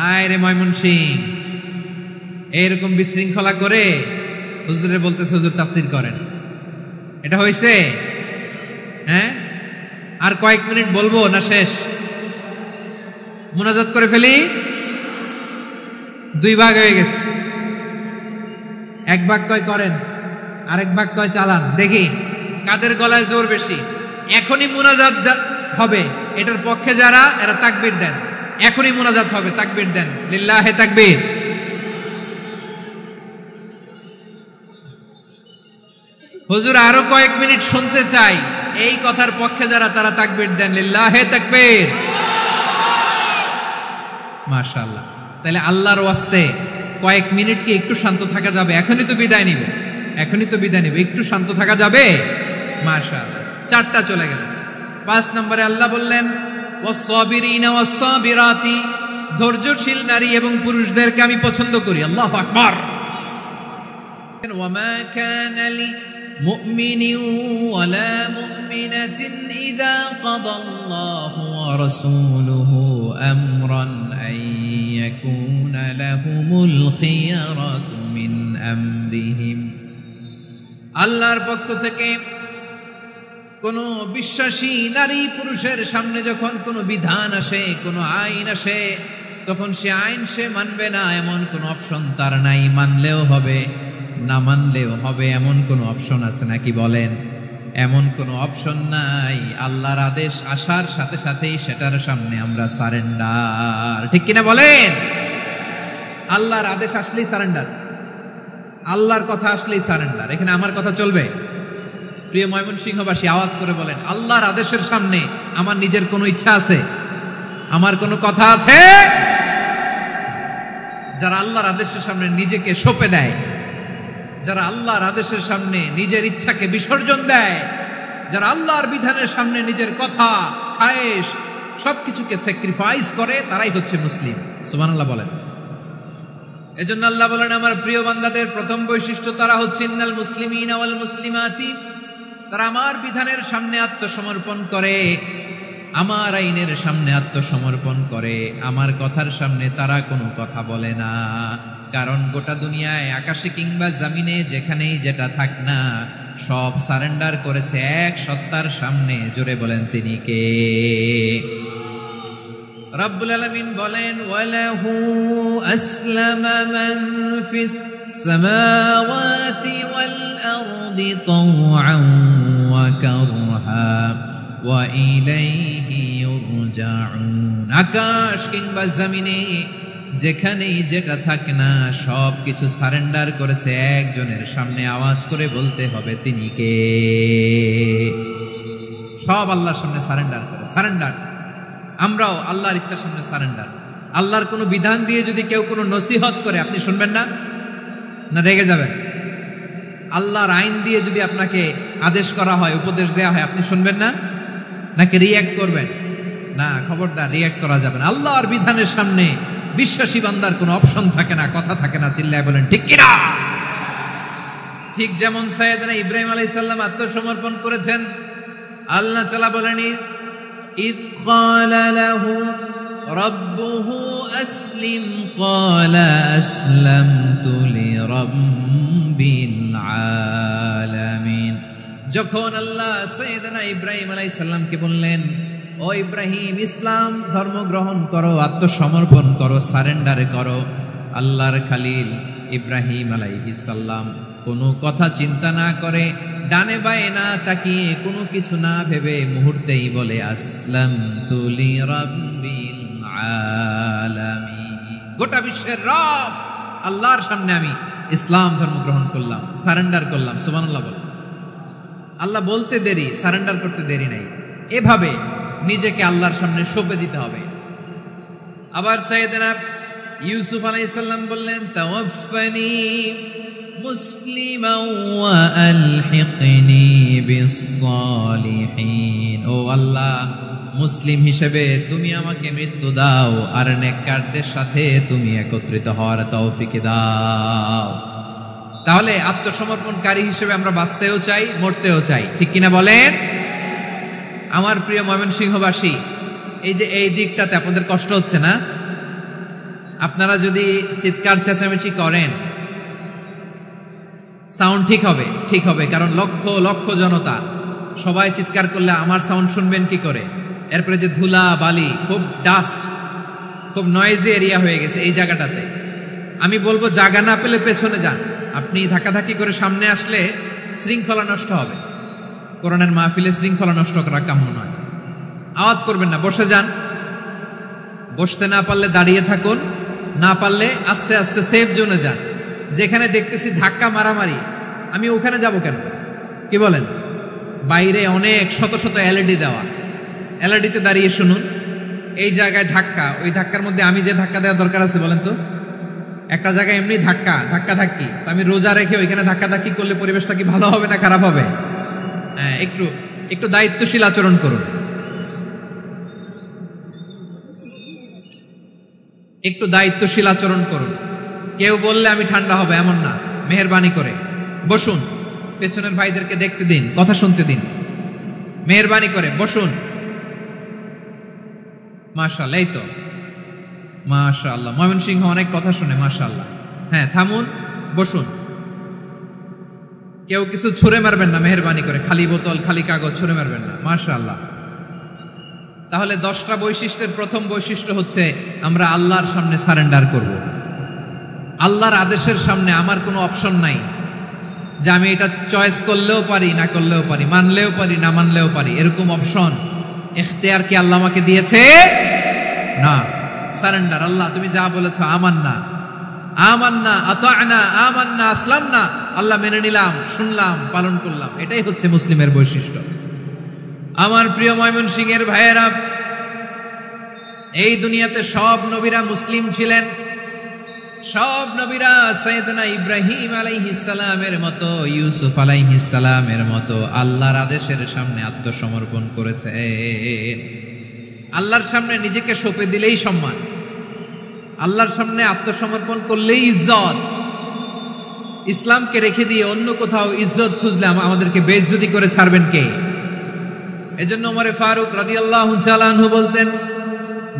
আয় রে ময়মনসিং, এইরকম বিশৃঙ্খলা করে হুজুরে বলতেছে হুজুর তাফসীর করেন। এটা হয়েছে? হ্যাঁ, আর কয়েক মিনিট বলবো না শেষ? মুনাজাত করে ফেলি। দুই ভাগ হয়ে গেছে, এক ভাগ কয় করেন, আরেক ভাগ কয় চালান। দেখি কাদের গলায় জোর বেশি। এখনই মুনাজাত হবে, এটার পক্ষে যারা, এরা তাকবীর দেন। এখনই মুনাজাত হবে, তাকবীর দেন। লিল্লাহে তাকবীর। হুজুর আরো কয়েক মিনিট শুনতে চাই, এই কথার পক্ষে যারা, তারা তাকবীর দেন। লিল্লাহে তাকবীর। মাশাআল্লাহ। তাহলে আল্লাহর ওয়াস্তে কয়েক মিনিট কি একটু শান্ত থাকা যাবে? এখনই তো বিদায় নিবে, এখনই তো বিদায় নিবে, একটু শান্ত থাকা যাবে? মাশাআল্লাহ। 4টা চলে গেল। 5 নম্বরে আল্লাহ বললেন ওয়াস-সাবিরিনা ওয়াস-সাবিরাতি, ধৈর্যশীল নারী এবং পুরুষদেরকে আমি পছন্দ করি। আল্লাহু আকবার। ওয়ামা কানা লিমুমিনিন ওয়ালা মুমিনাতিন ইযা কাদাল্লাহু ওয়া রাসূলুহু আমরান আন ইয়াকুনা লাহুমুল খিয়ারাতু মিন আমরিহিম। আল্লাহর পক্ষ থেকে কোন বিশ্বাসী নারী পুরুষের সামনে যখন কোনো বিধান আসে, কোনো আইন আসে, তখন সে আইন সে মানবে না এমন কোন অপশন তার নাই। মানলেও হবে, না মানলেও হবে, এমন কোন অপশন আছে নাকি বলেন? এমন কোন অপশন নাই। আল্লাহর আদেশ আসার সাথে সাথেই সেটার সামনে আমরা সারেন্ডার। ঠিক কিনা বলেন? আল্লাহর আদেশ আসলেই সারেন্ডার, আল্লাহর কথা আসলেই সারেন্ডার। এখানে আমার কথা চলবে? প্রিয় ময়মনসিংহবাসী, আওয়াজ করে বলেন, আল্লাহর আদেশের সামনে আমার নিজের কোনো ইচ্ছা আছে? আমার কোনো কথা আছে? যারা আল্লাহর আদেশের সামনে নিজেকে সঁপে দেয়, যারা আল্লাহর আদেশের সামনে নিজের ইচ্ছাকে বিসর্জন দেয়, যারা আল্লাহর বিধানের সামনে নিজের কথা, খায়েশ সবকিছুকে স্যাক্রিফাইস করে, তারাই হচ্ছে মুসলিম। সুবহানাল্লাহ বলেন। এজন্য আল্লাহ বলেন, আমার প্রিয় বান্দাদের প্রথম বৈশিষ্ট্য তারা হচ্ছে ইন্নাল মুসলিমিনা ওয়াল মুসলিমাতি, তারা আমার বিধানের সামনে আত্মসমর্পণ করে, আমার আইনের সামনে আত্মসমর্পণ করে, আমার কথার সামনে তারা কোনো কথা বলে না। কারণ গোটা দুনিয়ায় আকাশে কিংবা জমিনে যেখানেই যেটা থাক না, সব সারেন্ডার করেছে এক সত্তার সামনে। জোরে বলেন, তিনি কে? রব্বুল আলামিন বলেন, ওয়ালাহু আসলামা মান ফিস সামাওয়াতি ওয়াল আরদি তাওআন ওয়া কারহা ওয়া ইলাইহি ইউরজাউন। আকাশ কিংবা জমিনে যেখানেই যেটা থাকে না, সব কিছু সারেন্ডার করেছে একজনের সামনে। আওয়াজ করে বলতে হবে, তিনি কে? সব আল্লাহর সামনে সারেন্ডার করে। সারেন্ডার। আমরাও আল্লাহর ইচ্ছার সামনে সারেন্ডার। আল্লাহর কোনো বিধান দিয়ে যদি কেউ কোনো নসিহত করে, আপনি শুনবেন না? না রেগে যাবেন? আল্লাহর আইন দিয়ে যদি আপনাকে আদেশ করা হয়, উপদেশ দেয়া হয়, আপনি শুনবেন না? নাকি রিয়্যাক্ট করবেন? না, খবরদার, রিয়্যাক্ট করা যাবে না। আল্লাহর বিধানের সামনে বিশ্বাসী বান্দার কোনো অপশন থাকে না, কথা থাকে না। চিল্লায় বলেন, ঠিক কিনা? ঠিক যেমন সাইয়েদনা ইব্রাহিম আলাইহিস সালাম আত্মসমর্পণ করেছেন। আল্লাহ তাআলা বলেন, ইয ক্বালা লাহু রাব্বুহু আসলিম ক্বালা আসলামতু লিরাব্বিল আলামিন। যখন আল্লাহ সাইয়েদনা ইব্রাহিম আলাইহিস সালামকে বললেন, ও ইব্রাহিম, ইসলাম ধর্ম গ্রহণ করো, আত্মসমর্পণ করো, সারেন্ডার করো, আল্লাহর খালিল ইব্রাহিম আলাইহিস সালাম কোনো কথা চিন্তা না করে, ডানে বায়ে না তাকিয়ে, কোনো কিছু না ভেবে মুহূর্তেই বলে, আসলামতু লিরাব্বিল আলামিন। গোটা বিশ্বের রব আল্লাহর সামনে আমি ইসলাম ধর্ম গ্রহণ করলাম, সারেন্ডার করলাম। সুবহানাল্লাহ বলেন। আল্লাহ বলতে দেরি, সারেন্ডার করতে দেরি নাই। এভাবে নিজেকে আল্লাহর সামনে সঁপে দিতে হবে। আবার সাইয়েদনা ইউসুফ আলাইহিস সালাম বললেন, তাওয়াফফানি মুসলিমান ওয়া আলহিকনি বিস-সালিহিন। ও আল্লাহ, মুসলিম হিসেবে তুমি আমাকে মৃত্যু দাও, আর নেককারদের সাথে তুমি একত্রিত হওয়ার তৌফিক দাও। তাহলে আত্মসমর্পণকারী হিসেবে আমরা বাঁচতেও চাই, মরতেও চাই। ঠিক কিনা বলেন? আমার প্রিয় ময়মনসিংহবাসী, এই যে এই দিকটাতে আপনাদের কষ্ট হচ্ছে না? আপনারা যদি চিৎকার চেঁচামেচি করেন সাউন্ড ঠিক হবে, কারণ লক্ষ লক্ষ জনতা, সবাই চিৎকার করলে আমার সাউন্ড শুনবেন কি করে? এরপরে যে ধুলা বালি, খুব ডাস্ট, খুব নয়েজি এরিয়া হয়ে গেছে এই জায়গাটাতে। আমি বলবো জায়গা না পেলে পেছনে যান। আপনি ধাক্কাধাক্কি করে সামনে আসলে শৃঙ্খলা নষ্ট হবে। কোরআনের মাহফিলে শৃঙ্খলা নষ্ট করা কাম্য নয়। আওয়াজ করবেন না, বসে যান। বসতে না পারলে দাঁড়িয়ে থাকুন, না পারলে আস্তে আস্তে সেফ জোনে যান। যেখানে দেখতেছি ধাক্কা মারামারি, আমি ওখানে যাব কেন? কি বলেন? বাইরে অনেক শত শত এলইডি দেওয়া, এলইডিতে দাঁড়িয়ে শুনুন। এই জায়গায় ধাক্কা, ওই ধাক্কার মধ্যে আমি যে ধাক্কা দেওয়া দরকার আছে বলেন তো? একটা জায়গায় এমনি ধাক্কা ধাক্কি, তো আমি রোজা রেখে ওইখানে ধাক্কা ধাক্কি করলে পরিবেশটা কি ভালো হবে না খারাপ হবে? হ্যাঁ, একটু দায়িত্বশীল আচরণ করুন, একটু দায়িত্বশীল আচরণ করুন। কেউ বললে আমি ঠান্ডা হবে এমন না, মেহেরবানি করে বসুন। পেছনের ভাইদেরকে দেখতে দিন, কথা শুনতে দিন, মেহেরবানি করে বসুন। মাশাআল্লাহ, এই তো মাশাআল্লাহ, ময়মনসিংহ অনেক কথা শুনে, মাশাআল্লাহ। হ্যাঁ, থামুন, বসুন। কেউ কিছু ছুঁড়ে মারবেন না, মেহেরবানি করে, খালি বোতল খালি কাগজ ছুঁড়ে মারবেন না, মাশাআল্লাহ। তাহলে 10টা বৈশিষ্ট্যের প্রথম বৈশিষ্ট্য হচ্ছে আমরা আল্লাহর সামনে সারেন্ডার করব। আল্লাহর আদেশের সামনে আমার কোনো অপশন নাই যে আমি এটা চয়েস করলেও পারি না করলেও পারি, মানলেও পারি না মানলেও পারি, এরকম অপশন ইখতিয়ার কি আল্লাহ আমাকে দিয়েছে? না। সারেন্ডার, আল্লাহ তুমি যা বলেছো, আমান্না আতা'না আমান্না আসলামনা, আল্লাহ মেনে নিলাম, শুনলাম, পালন করলাম। এটাই হচ্ছে মুসলিমের বৈশিষ্ট্য। আমার প্রিয় ময়মনসিংহের ভাইয়েরা, এই দুনিয়াতে সব নবীরা মুসলিম ছিলেন। সব নবীরা সাইয়েদনা ইব্রাহিম আলাইহিস সালামের মতো, ইউসুফ আলাইহিস সালামের মতো আল্লাহর আদেশের সামনে আত্মসমর্পণ করেছে। আল্লাহর সামনে নিজেকে সঁপে দিলেই সম্মান, আল্লাহর সামনে আত্মসমর্পণ করলেই ইজ্জত। ইসলামকে রেখে দিয়ে অন্য কোথাও ইজ্জত খুঁজলে আমাদেরকে বেইজ্জতি করে ছাড়বেন কে? এজন্য ওমরে ফারুক রাদিয়াল্লাহু তাআলা আনহু বলতেন,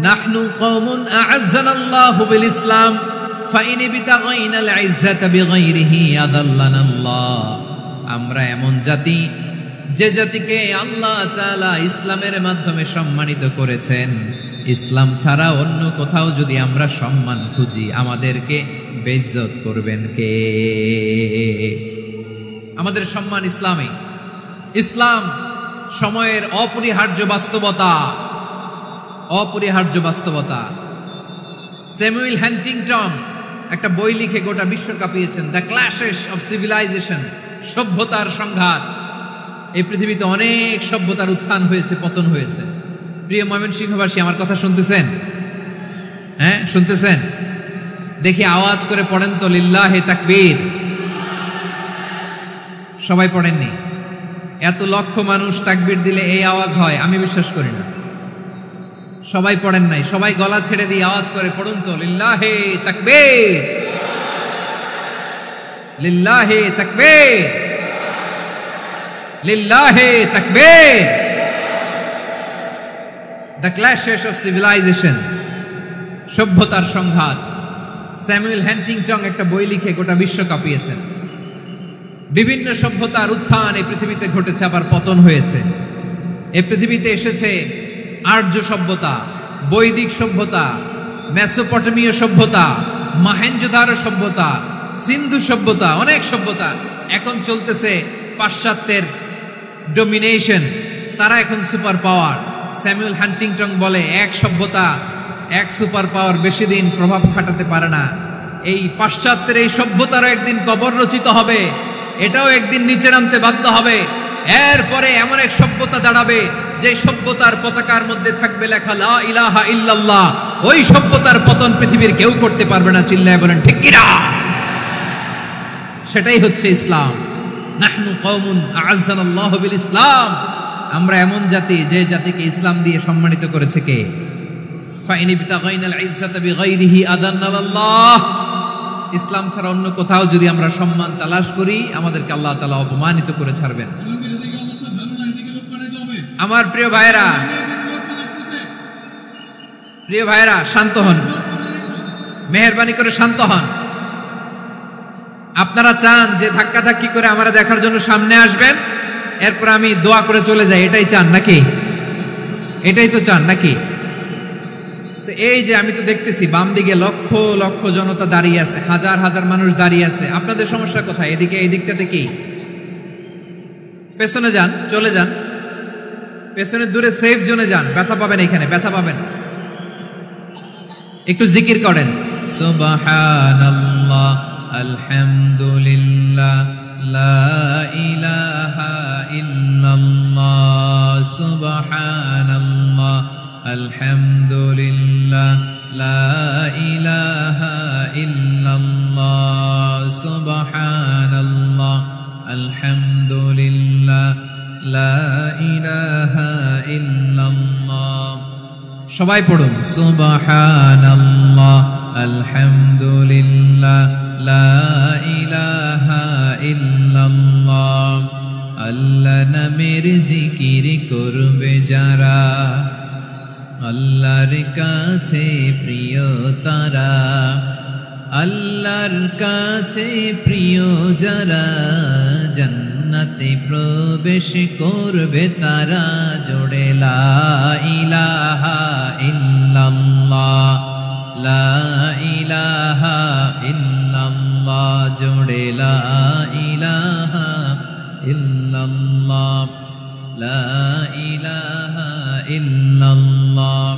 নাহনু কওমুন আ'আজ্জানাল্লাহু বিল ইসলাম ফাইন বিতাগাইনাল ইজ্জাতা বিগাইরিহি আদাল্লানাল্লাহ। আমরা এমন জাতি, যে জাতিকে আল্লাহ তাআলা ইসলামের মাধ্যমে সম্মানিত করেছেন। ইসলাম ছাড়া অন্য কোথাও যদি আমরা সম্মান খুঁজি, আমাদেরকে বেইজ্জত করবেন কে? আমাদের সম্মান ইসলামে। ইসলাম সময়ের অপরিহার্য বাস্তবতা, অপরিহার্য বাস্তবতা। স্যামুয়েল হান্টিংটন একটা বই লিখে গোটা বিশ্ব কাঁপিয়েছেন, দ্য ক্ল্যাশেস অফ সিভিলাইজেশন, সভ্যতার সংঘাত। এই পৃথিবীতে অনেক সভ্যতার উত্থান হয়েছে, পতন হয়েছে। প্রিয় ময়মনসিংহবাসী, আমার কথা শুনতেছেন? হ্যাঁ, শুনতেছেন? দেখি আওয়াজ করে পড়েন তো, লিল্লাহে তাকবীর। সবাই পড়েননি? এত লক্ষ মানুষ তাকবীর দিলে এই আওয়াজ হয়? আমি বিশ্বাস করি না। সবাই পড়েন নাই, সবাই গলা ছেড়ে দিয়ে আওয়াজ করে পড়ুন তো, লিল্লাহে তাকবীর, লিল্লাহে তাকবীর, লিল্লাহে তাকবীর। দ্য ক্ল্যাশেস অফ সিভিলাইজেশন, সভ্যতার সংঘাত। স্যামুয়েল হান্টিংটন একটা বই লিখে গোটা বিশ্ব কাঁপিয়েছেন। বিভিন্ন সভ্যতার উত্থান এই পৃথিবীতে ঘটেছে, আবার পতন হয়েছে। এই পৃথিবীতে এসেছে আর্য সভ্যতা, বৈদিক সভ্যতা, মেসোপটেমীয় সভ্যতা, মহেঞ্জোদারো সভ্যতা, সিন্ধু সভ্যতা, অনেক সভ্যতা। এখন চলতেছে পাশ্চাত্যের ডোমিনেশন, তারা এখন সুপার পাওয়ার। স্যামুয়েল হান্টিংটন বলে, এক সভ্যতা, এক সুপার পাওয়ার বেশি দিন প্রভাব খাটাতে পারে না। এই পাশ্চাত্যের এই সভ্যতারও একদিন কবর রচিত হবে, এটাও একদিন নিচে নামতে বাধ্য হবে। এরপরে এমন এক সভ্যতা দাঁড়াবে যে সভ্যতার পতাকার মধ্যে থাকবে লেখা লা ইলাহা ইল্লাল্লাহ। ওই সভ্যতার পতন পৃথিবীর কেউ করতে পারবে না। চিল্লায় বলেন ঠিক কিনা? সেটাই হচ্ছে ইসলাম। নাহনু কওমুন আ'আজ্জানাল্লাহু বিল ইসলাম, আমরা এমন জাতি যে জাতিকে ইসলাম দিয়ে সম্মানিত করেছে কে? ফাইন বিতাগাইনাল ইজ্জাতা বিগাইরিহি আদান্নাল্লাহ। ইসলাম ছাড়া অন্য কোথাও যদি আমরা সম্মান তালাশ করি, আমাদেরকে আল্লাহ তাআলা অপমানিত করে ছাড়বেন। আমার প্রিয় ভাইরা, প্রিয় ভাইরা শান্ত হন, মেহেরবানি করে শান্ত হন। আপনারা চান যে ধাক্কা ধাক্কি করে আমরা দেখার জন্য সামনে আসবেন, এরপর আমি দোয়া করে চলে যাই, এটাই চান নাকি? এটাই তো চান নাকি? তো এই যে আমি তো দেখতেছি বাম দিকে লক্ষ লক্ষ জনতা দাঁড়িয়ে আছে, হাজার হাজার মানুষ দাঁড়িয়ে আছে। আপনাদের সমস্যা কোথায়? এদিকে এই দিকটাতে কি? পেছনে যান, চলে যান, পেছনে দূরে সেফ জোনে যান। ব্যথা পাবেন, এখানে ব্যথা পাবেন। একটু জিকির করেন, সুবহানাল্লাহ, আলহামদুলিল্লাহ, লা ইলাহা ইল্লাল্লাহ, সুবহানাল্লাহ, আলহামদুলিল্লাহ, লা ইলাহা ইল্লাল্লাহ, সুবহানাল্লাহ, আলহামদুলিল্লাহ, লা ইলাহা ইল্লাল্লাহ। সবাই পড়ুন, সুবহানাল্লাহ, আলহামদুলিল্লাহ, লা ইলাহা ইল্লাল্লাহ। আল্লাহ নামের জিকির করবে যারা, আল্লাহর কাছে প্রিয় তারা, আল্লাহর কাছে প্রিয় যারা, জান্নাতে প্রবেশ করবে তারা। জোড়ে লা ইলাহা ইল্লাল্লাহ, লা ইলাহা ইল্লাল্লাহ, জোড়ে লা ইলাহা ইল্লাল্লাহ, লা ইলাহা ইল্লাল্লাহ,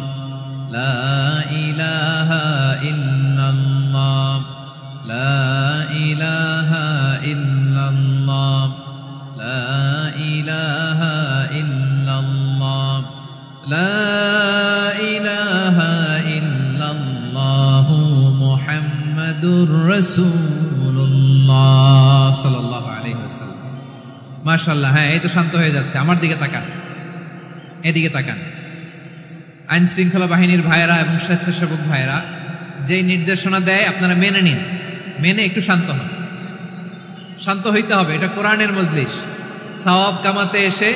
লা ইলাহা ইল্লাল্লাহ, লা ইলাহা ইল্লাল্লাহ, লা ইলাহা ইল্লাল্লাহ, লা ইলাহা ইল্লাল্লাহ, মুহাম্মাদুর রাসূলুল্লাহ সাল্লাল্লাহু আলাইহি ওয়াসাল্লাম। মাশাআল্লাহ। হ্যাঁ, এই তো শান্ত হয়ে যাচ্ছে। আমার দিকে তাকান, এদিকে তাকান। আইন শৃঙ্খলা বাহিনীর ভাইয়েরা এবং স্বেচ্ছাসেবক ভাইয়েরা যেই নির্দেশনা দেয় আপনারা মেনে নিন, মেনে একটু শান্ত হন। শান্ত হইতে হবে, এটা কোরআনের মজলিস। সওয়াব কামাতে এসে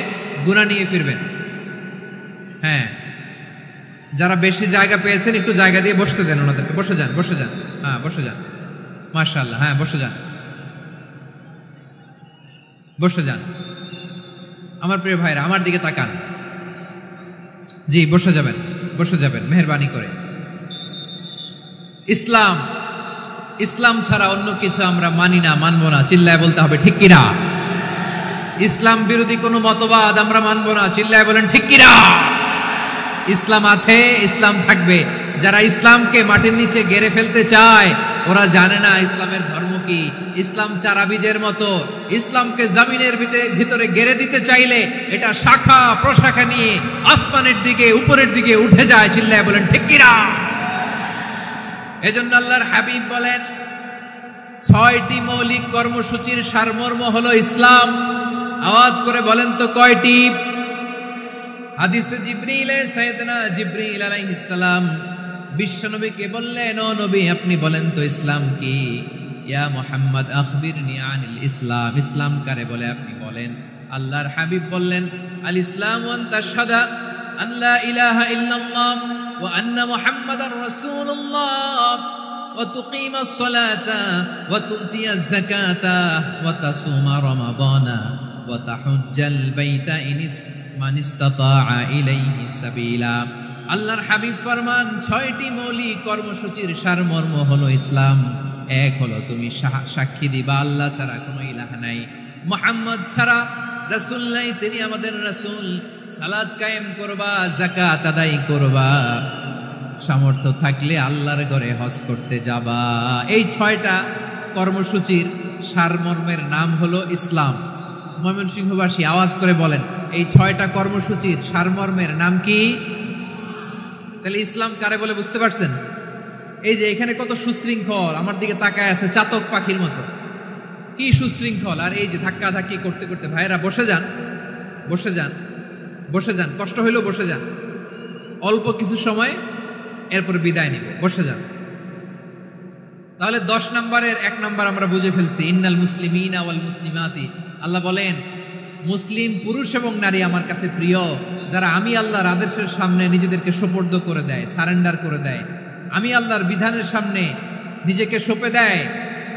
গুনাহ নিয়ে ফিরবেন। হ্যাঁ, যারা বেশি জায়গা পেয়েছেন একটু জায়গা দিয়ে বসতে দেন ওনাদেরকে। বসে যান, বসে যান। হ্যাঁ, বসে যান। মাশাআল্লাহ। হ্যাঁ, বসে যান, বসে যান। আমার প্রিয় ভাইরা, আমার দিকে তাকান। জি, বসে যাবেন, বসে যাবেন মেহেরবানি করে। ইসলাম, ইসলাম ছাড়া অন্য কিছু আমরা মানি না, মানবো না। চিল্লায় বলতে হবে ঠিক কিনা? ইসলাম বিরোধী কোনো মতবাদ আমরা মানবো না। চিল্লায় বলেন ঠিক কিনা? ইসলাম আছে, ইসলাম থাকবে। যারা ইসলামকে মাটির নিচে গেড়ে ফেলতে চায় ওরা জানে না ইসলামের ধর্ম কি। ইসলাম চারা বীজের মতো, ইসলামকে জমিনের ভিতরে গেড়ে দিতে চাইলে এটা শাখা প্রশাখা নিয়ে আসমানের দিকে, উপরের দিকে উঠে যায়। চিল্লায় বলেন ঠিক কিনা? এজন্য আল্লাহর হাবিব বলেন ৬টি মৌলিক কর্মসূচির সারমর্ম হলো ইসলাম। আওয়াজ করে বলেন তো কয়টি? হাদিসে জিবরিলে সাইয়েদনা জিবরিল আলাইহিস সালাম বিশ্বনবীকে বললেন, ও নবী আপনি বলেন তো ইসলাম কি? ইয়া মুহাম্মদ আখবিরনি আনিল ইসলাম। ইসলাম কারে বলে আপনি বলেন। আল্লাহর হাবিব বললেন, আল ইসলাম আন তাশহাদা আন লা ইলাহা ইল্লাল্লাহ ওয়া আন্না মুহাম্মাদার রাসূলুল্লাহ ওয়া তুকিমাস সালাতা ওয়া তুতিয়াজ যাকাতা ওয়া তাসুমা রমাদানা ওয়া তাহুজ্জাল বাইতা মান ইসতাতাআ ইলাইহি সাবিলা। আল্লাহর হাবিব ফরমান ৬টি মৌলিক কর্মসূচির সারমর্ম হলো ইসলাম। এক হলো তুমি সাক্ষী দিবা আল্লাহ ছাড়া কোনো ইলাহ নাই, মুহাম্মদ ছাড়া রাসূল নাই, তিনি আমাদের রাসূল। সালাত কায়েম করবা, যাকাত আদায় করবা, সামর্থ্য থাকলে আল্লাহর ঘরে হজ করতে যাবা। এই ৬টা কর্মসূচির সারমর্মের নাম হলো ইসলাম। ময়মনসিংহবাসী আওয়াজ করে বলেন, এই ৬টা কর্মসূচির সারমর্মের নাম কি? তাহলে ইসলাম কারে বলে বুঝতে পারছেন? এই যে এখানে কত সুশৃঙ্খল, আমার দিকে তাকায় আছে চাতক পাখির মতো, কি সুশৃঙ্খল। আর এই যে ধাক্কা ধাক্কি করতে করতে, ভাইরা বসে যান, বসে যান, বসে যান। কষ্ট হইলেও বসে যান, অল্প কিছু সময়, এরপর বিদায় নিব। বসে যান। তাহলে ১০ নম্বরের ১ নম্বর আমরা বুঝে ফেলছি, ইন্নাল মুসলিমিনা ওয়াল মুসলিমাতি। আল্লাহ বলেন মুসলিম পুরুষ এবং নারী আমার কাছে প্রিয়, যারা আমি আল্লাহর আদেশের সামনে নিজেদেরকে সোপর্দ করে দেয়, সারেন্ডার করে দেয়, আমি আল্লাহর বিধানের সামনে নিজেকে সঁপে দেয়,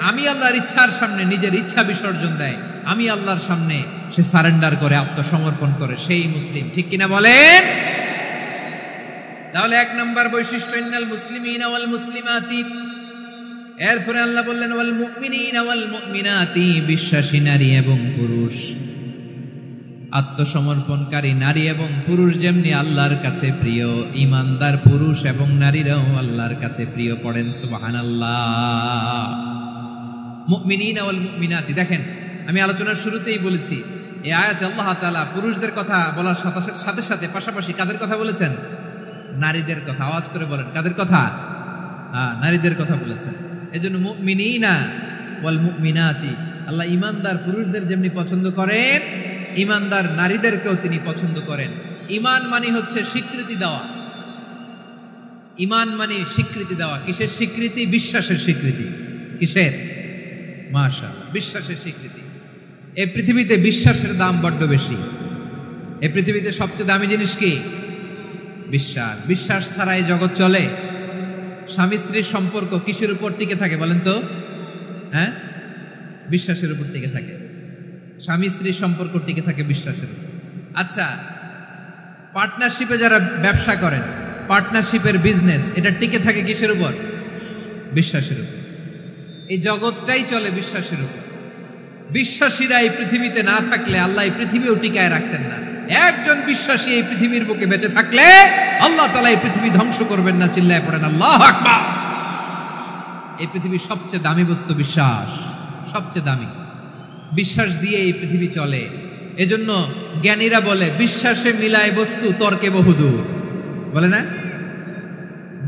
আমি আল্লাহর ইচ্ছার সামনে নিজের ইচ্ছা বিসর্জন দেয়, আমি আল্লাহর সামনে সে সারেন্ডার করে, আত্মসমর্পণ করে, সেই মুসলিম। ঠিক কিনা বলেন? তাহলে 1 নম্বর বৈশিষ্ট্য ইন্নাল মুসলিমিনা ওয়াল মুসলিমাতি। এরপরে আল্লাহ বললেন ওয়াল মুমিনিনা ওয়াল মুমিনাতি, বিশ্বাসী নারী এবং পুরুষ, আত্মসমর্পণকারী নারী এবং পুরুষ যেমনি আল্লাহর কাছে প্রিয়, ঈমানদার পুরুষ এবং নারীরাও আল্লাহর কাছে প্রিয়। পড়েন সুবহানাল্লাহ। মুমিনিনা ওয়াল মুমিনাতি, দেখেন আমি আলোচনার শুরুতেই বলেছি এই আয়াতে আল্লাহ তাআলা পুরুষদের কথা বলার সাথে সাথে পাশাপাশি কাদের কথা বলেছেন? নারীদের কথা। আওয়াজ করে বলেন, কাদের কথা? নারীদের কথা বলেছেন। এজন্য মুমিনিনা ওয়াল মুমিনাতি, আল্লাহ ঈমানদার পুরুষদের যেমনি পছন্দ করেন, ঈমানদার নারীদেরকেও তিনি পছন্দ করেন। ঈমান মানে হচ্ছে স্বীকৃতি দেওয়া। ঈমান মানে স্বীকৃতি দেওয়া। কিসের স্বীকৃতি? বিশ্বাসের স্বীকৃতি। কিসের? মাশাআল্লাহ, বিশ্বাসের স্বীকৃতি। এই পৃথিবীতে বিশ্বাসের দাম বড্ড বেশি। এই পৃথিবীতে সবচেয়ে দামি জিনিস কি? বিশ্বাস। বিশ্বাস ছাড়া এই জগৎ চলে? স্বামী স্ত্রীর সম্পর্ক কিসের উপর টিকে থাকে বলেন তো? হ্যাঁ, বিশ্বাসের উপর টিকে থাকে। স্বামী স্ত্রীর সম্পর্ক টিকে থাকে বিশ্বাসের উপর। আচ্ছা, পার্টনারশিপে যারা ব্যবসা করেন, পার্টনারশিপের বিজনেস, এটা টিকে থাকে কিসের উপর? বিশ্বাসের উপর। এই জগৎটাই চলে বিশ্বাসের উপর। বিশ্বাসীরা এই পৃথিবীতে না থাকলে আল্লাহ এই পৃথিবীও টিকায় রাখতেন না। একজন বিশ্বাসী এই পৃথিবীর বুকে বেঁচে থাকলে আল্লাহ তাআলা এই পৃথিবী ধ্বংস করবেন না। চিল্লায় পড়েন আল্লাহু আকবার। এই পৃথিবীর সবচেয়ে দামি বস্তু বিশ্বাস, সবচেয়ে দামি। বিশ্বাস দিয়ে এই পৃথিবী চলে। এজন্য জ্ঞানীরা বলে বিশ্বাসে মিলায় বস্তু, তর্কে বহুদূর। বলে না?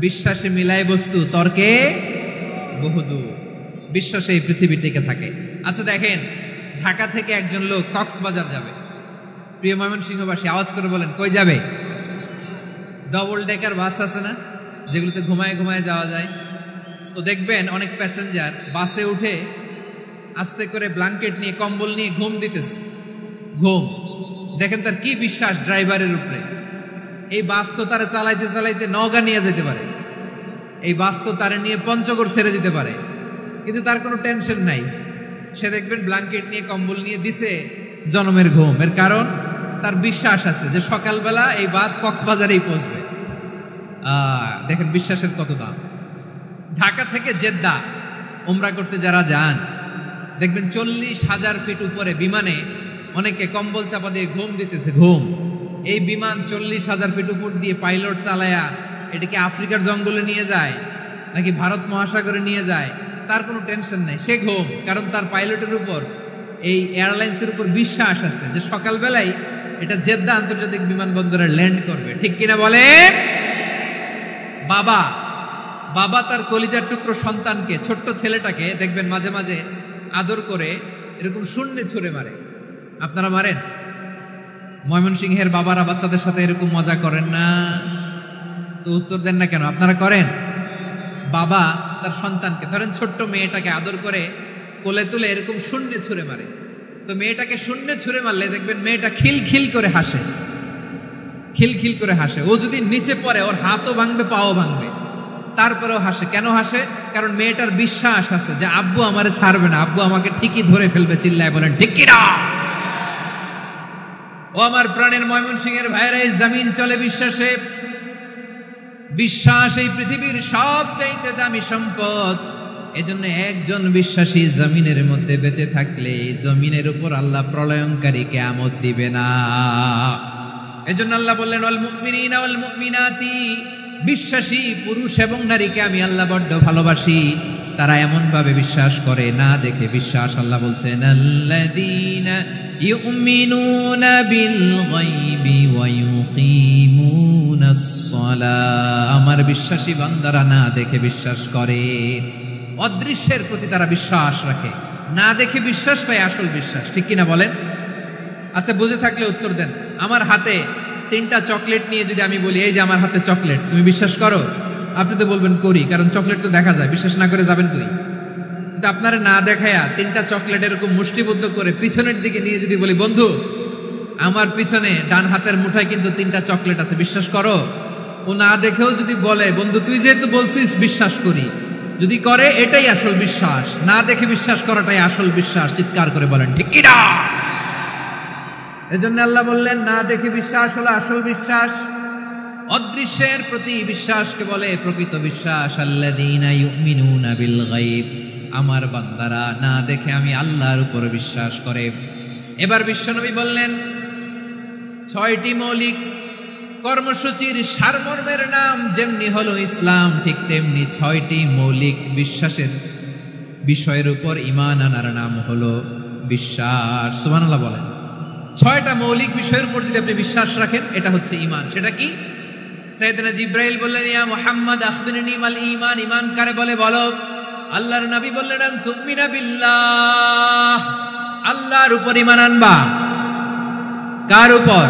বিশ্বাসে মিলায় বস্তু, তর্কে বহুদূর। বিশ্বাসে এই পৃথিবী টিকে থাকে। আচ্ছা দেখেন, ঢাকা থেকে একজন লোক কক্সবাজার যাবে। প্রিয় ময়মনসিংহবাসী, আওয়াজ করে বলেন কই যাবে? ডবল ডেকার বাস আছে না, যেগুলোতে ঘুমায় ঘুমায় যাওয়া যায়। তো দেখবেন অনেক প্যাসেঞ্জার বাসে উঠে আস্তে করে ব্ল্যাঙ্কেট নিয়ে, কম্বল নিয়ে ঘুম দিতেছে। ঘুম দেখেন তার কি বিশ্বাস ড্রাইভারের উপরে। এই বাস তো তারা চালাইতে চালাইতে নওগাঁ নিয়ে যেতে পারে, এই বাস তো তারা নিয়ে পঞ্চগড় ছেড়ে দিতে পারে, কিন্তু তার কোনো টেনশন নাই। সে দেখবেন ব্ল্যাঙ্কেট নিয়ে, কম্বল নিয়ে দিছে জনমের ঘুম। এর কারণ তার বিশ্বাস আছে যে সকালবেলা এই বাস কক্সবাজারেই পৌঁছবে। দেখেন বিশ্বাসের কত দাম। ঢাকা থেকে জেদ্দা উমরা করতে যারা যান, দেখবেন 40,000 ফিট উপরে বিমানে অনেকে কম্বল চাপা দিয়ে ঘুম দিতেছে। ঘুম। এই বিমান 40,000 ফিট উপর দিয়ে পাইলট চালায়া এটাকে আফ্রিকার জঙ্গলে নিয়ে যায় নাকি ভারত মহাসাগরে নিয়ে যায়, তার কোনো টেনশন নাই। সে ঘুম, কারণ তার পাইলটের উপর, এই এয়ারলাইন্সের উপর বিশ্বাস আছে যে সকালবেলায় এটা জেদ্দা আন্তর্জাতিক বিমানবন্দরে ল্যান্ড করবে। ঠিক কিনা বলেন? বাবা তার কলিজার টুকরো সন্তানকে, ছোট্ট ছেলেটাকে দেখবেন মাঝে মাঝে আদর করে এরকম শূন্যে ছুঁড়ে মারে। আপনারা মারেন? ময়মনসিংহের বাবারা বাচ্চাদের সাথে এরকম মজা করেন না? তো উত্তর দেন না কেন? আপনারা করেন? বাবা তার সন্তানকে, ধরেন ছোট্ট মেয়েটাকে আদর করে কোলে তুলে এরকম শূন্যে ছুঁড়ে মারে। তো মেয়েটাকে শূন্যে ছুঁড়ে মারলে দেখবেন মেয়েটা খিলখিল করে হাসে, খিলখিল করে হাসে। ও যদি নিচে পড়ে ওর হাতও ভাঙবে, পাও ভাঙবে, তারপরেও হাসে। কেন হাসে? কারণ মেয়েটার বিশ্বাস আছে যে আব্বু আমারে ছাড়বে না, আব্বু আমাকে ঠিকই ধরে ফেলবে। চিল্লায় বলেন ঠিক কিনা? ও আমার প্রাণের ময়মনসিংহের ভাইরা, এই জমিন চলে বিশ্বাসে। বিশ্বাস এই পৃথিবীর সবচাইতে দামি সম্পদ। এজন্য একজন বিশ্বাসী জমিনের মধ্যে বেঁচে থাকলে জমিনের উপর আল্লাহ প্রলয়ঙ্কারী কিয়ামত দিবে না। এজন্য আল্লাহ বললেন ওয়াল মুমিনিনা ওয়াল মুমিনাতি, বিশ্বাসী পুরুষ এবং নারীকে আমি আল্লাহ বড্ড ভালোবাসি। তারা এমন ভাবে বিশ্বাস করে, না দেখে বিশ্বাস। আল্লাহ বলছেন আল্লাযীনা ইউমিনুনা বিল গায়বি ওয়া ইউকিমুনাস সালাহ। আমার বিশ্বাসী বান্দারা না দেখে বিশ্বাস করে। অদৃশ্যের প্রতি তারা বিশ্বাস রাখে, না দেখে বিশ্বাসটাই আসল বিশ্বাস। ঠিক কিনা বলেন? আচ্ছা, বুঝে থাকলে উত্তর দেন। আমার হাতে 3টা চকলেট নিয়ে যদি আমি বলি এই যে আমার হাতে চকলেট, তুমি বিশ্বাস করো? আপনি তো বলবেন করি, কারণ চকলেট তো দেখা যায়। বিশ্বাস না করে যাবেন কই? কিন্তু আপনারা না দেখায়া 3টা চকলেট এরকম মুষ্টিবদ্ধ করে পিছনের দিকে নিয়ে যদি বলি বন্ধু আমার পিছনে ডান হাতের মুঠায় কিন্তু 3টা চকলেট আছে, বিশ্বাস করো? ও না দেখেও যদি বলে, বন্ধু তুই যেহেতু বলছিস বিশ্বাস করি, যদি করে এটাই আসল বিশ্বাস, না দেখে বিশ্বাস করাটাই আসল বিশ্বাস। চিৎকার করে বলেন ঠিক কি না? এজন্য আল্লাহ বললেন না দেখে বিশ্বাস হলো আসল বিশ্বাস। অদৃশ্যের প্রতি বিশ্বাসকে বলে প্রকৃত বিশ্বাস। আল্লাযীনা ইউমিনুনা বিল গায়ব, আমার বান্দারা না দেখে আমি আল্লাহর উপর বিশ্বাস করে। এবার বিশ্বনবী বললেন 6টি মৌলিক কর্মসূচির সারমর্মের নাম যেমনি হলো ইসলাম, ঠিক তেমনি 6টি মৌলিক বিশ্বাসের বিষয়ের উপর ঈমান আনার নাম হলো বিশ্বাস। সুবহানাল্লাহ বলেন। 6টা মৌলিক বিষয়ের উপর যদি আপনি বিশ্বাস রাখেন, এটা হচ্ছে ঈমান। সেটা কি? সাইয়েদনা জিবরাইল বললেন, ইয়া মুহাম্মদ আখবিরনি মাল ঈমান, ঈমান কারে বলে বলো। আল্লাহর নবী বললেন, তুমিনা বিল্লাহ, আল্লাহর উপর ঈমান আনবা। কার উপর?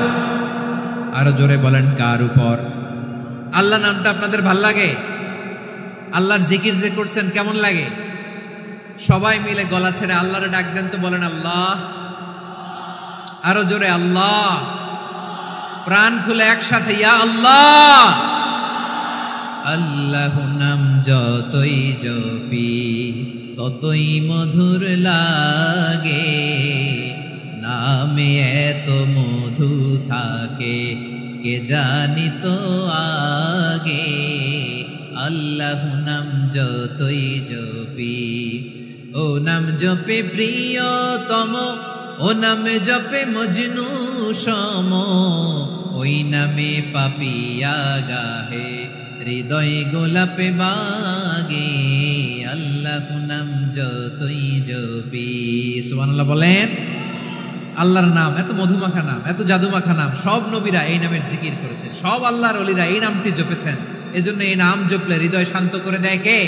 আরো জোরে বলেন কার উপর? আল্লাহ নামটা আপনাদের ভাল লাগে? আল্লাহর জিকির যে করছেন কেমন লাগে? সবাই মিলে গলা ছেড়ে আল্লাহরে ডাক দেন তো, বলেন আল্লাহ। আরো জোরে আল্লাহ। প্রাণ খুলে একসাথে ইয়া আল্লাহ। আল্লাহ নাম যতই জপি ততই মধুর লাগে, নামে এত মধু থাকে কে জানি তো আগে। আল্লাহ নাম যতই জপি, ও নাম জপে প্রিয়তম, ও নামে জপে মজনু সম, ওই নামে পাপিয়া গাহে হৃদয় গোলাপে বাগে। আল্লাহ নাম যতই জপি। সুবহানাল্লাহ বলেন। আল্লাহর নাম এত মধুমাখা নাম, এত জাদুমাখা নাম, সব নবীরা এই নামের জিকির করেছেন, সব আল্লাহর ওলিরা এই নামটি জপেছেন। এজন্য এই নাম জপলে হৃদয় শান্ত করে দেয় কে?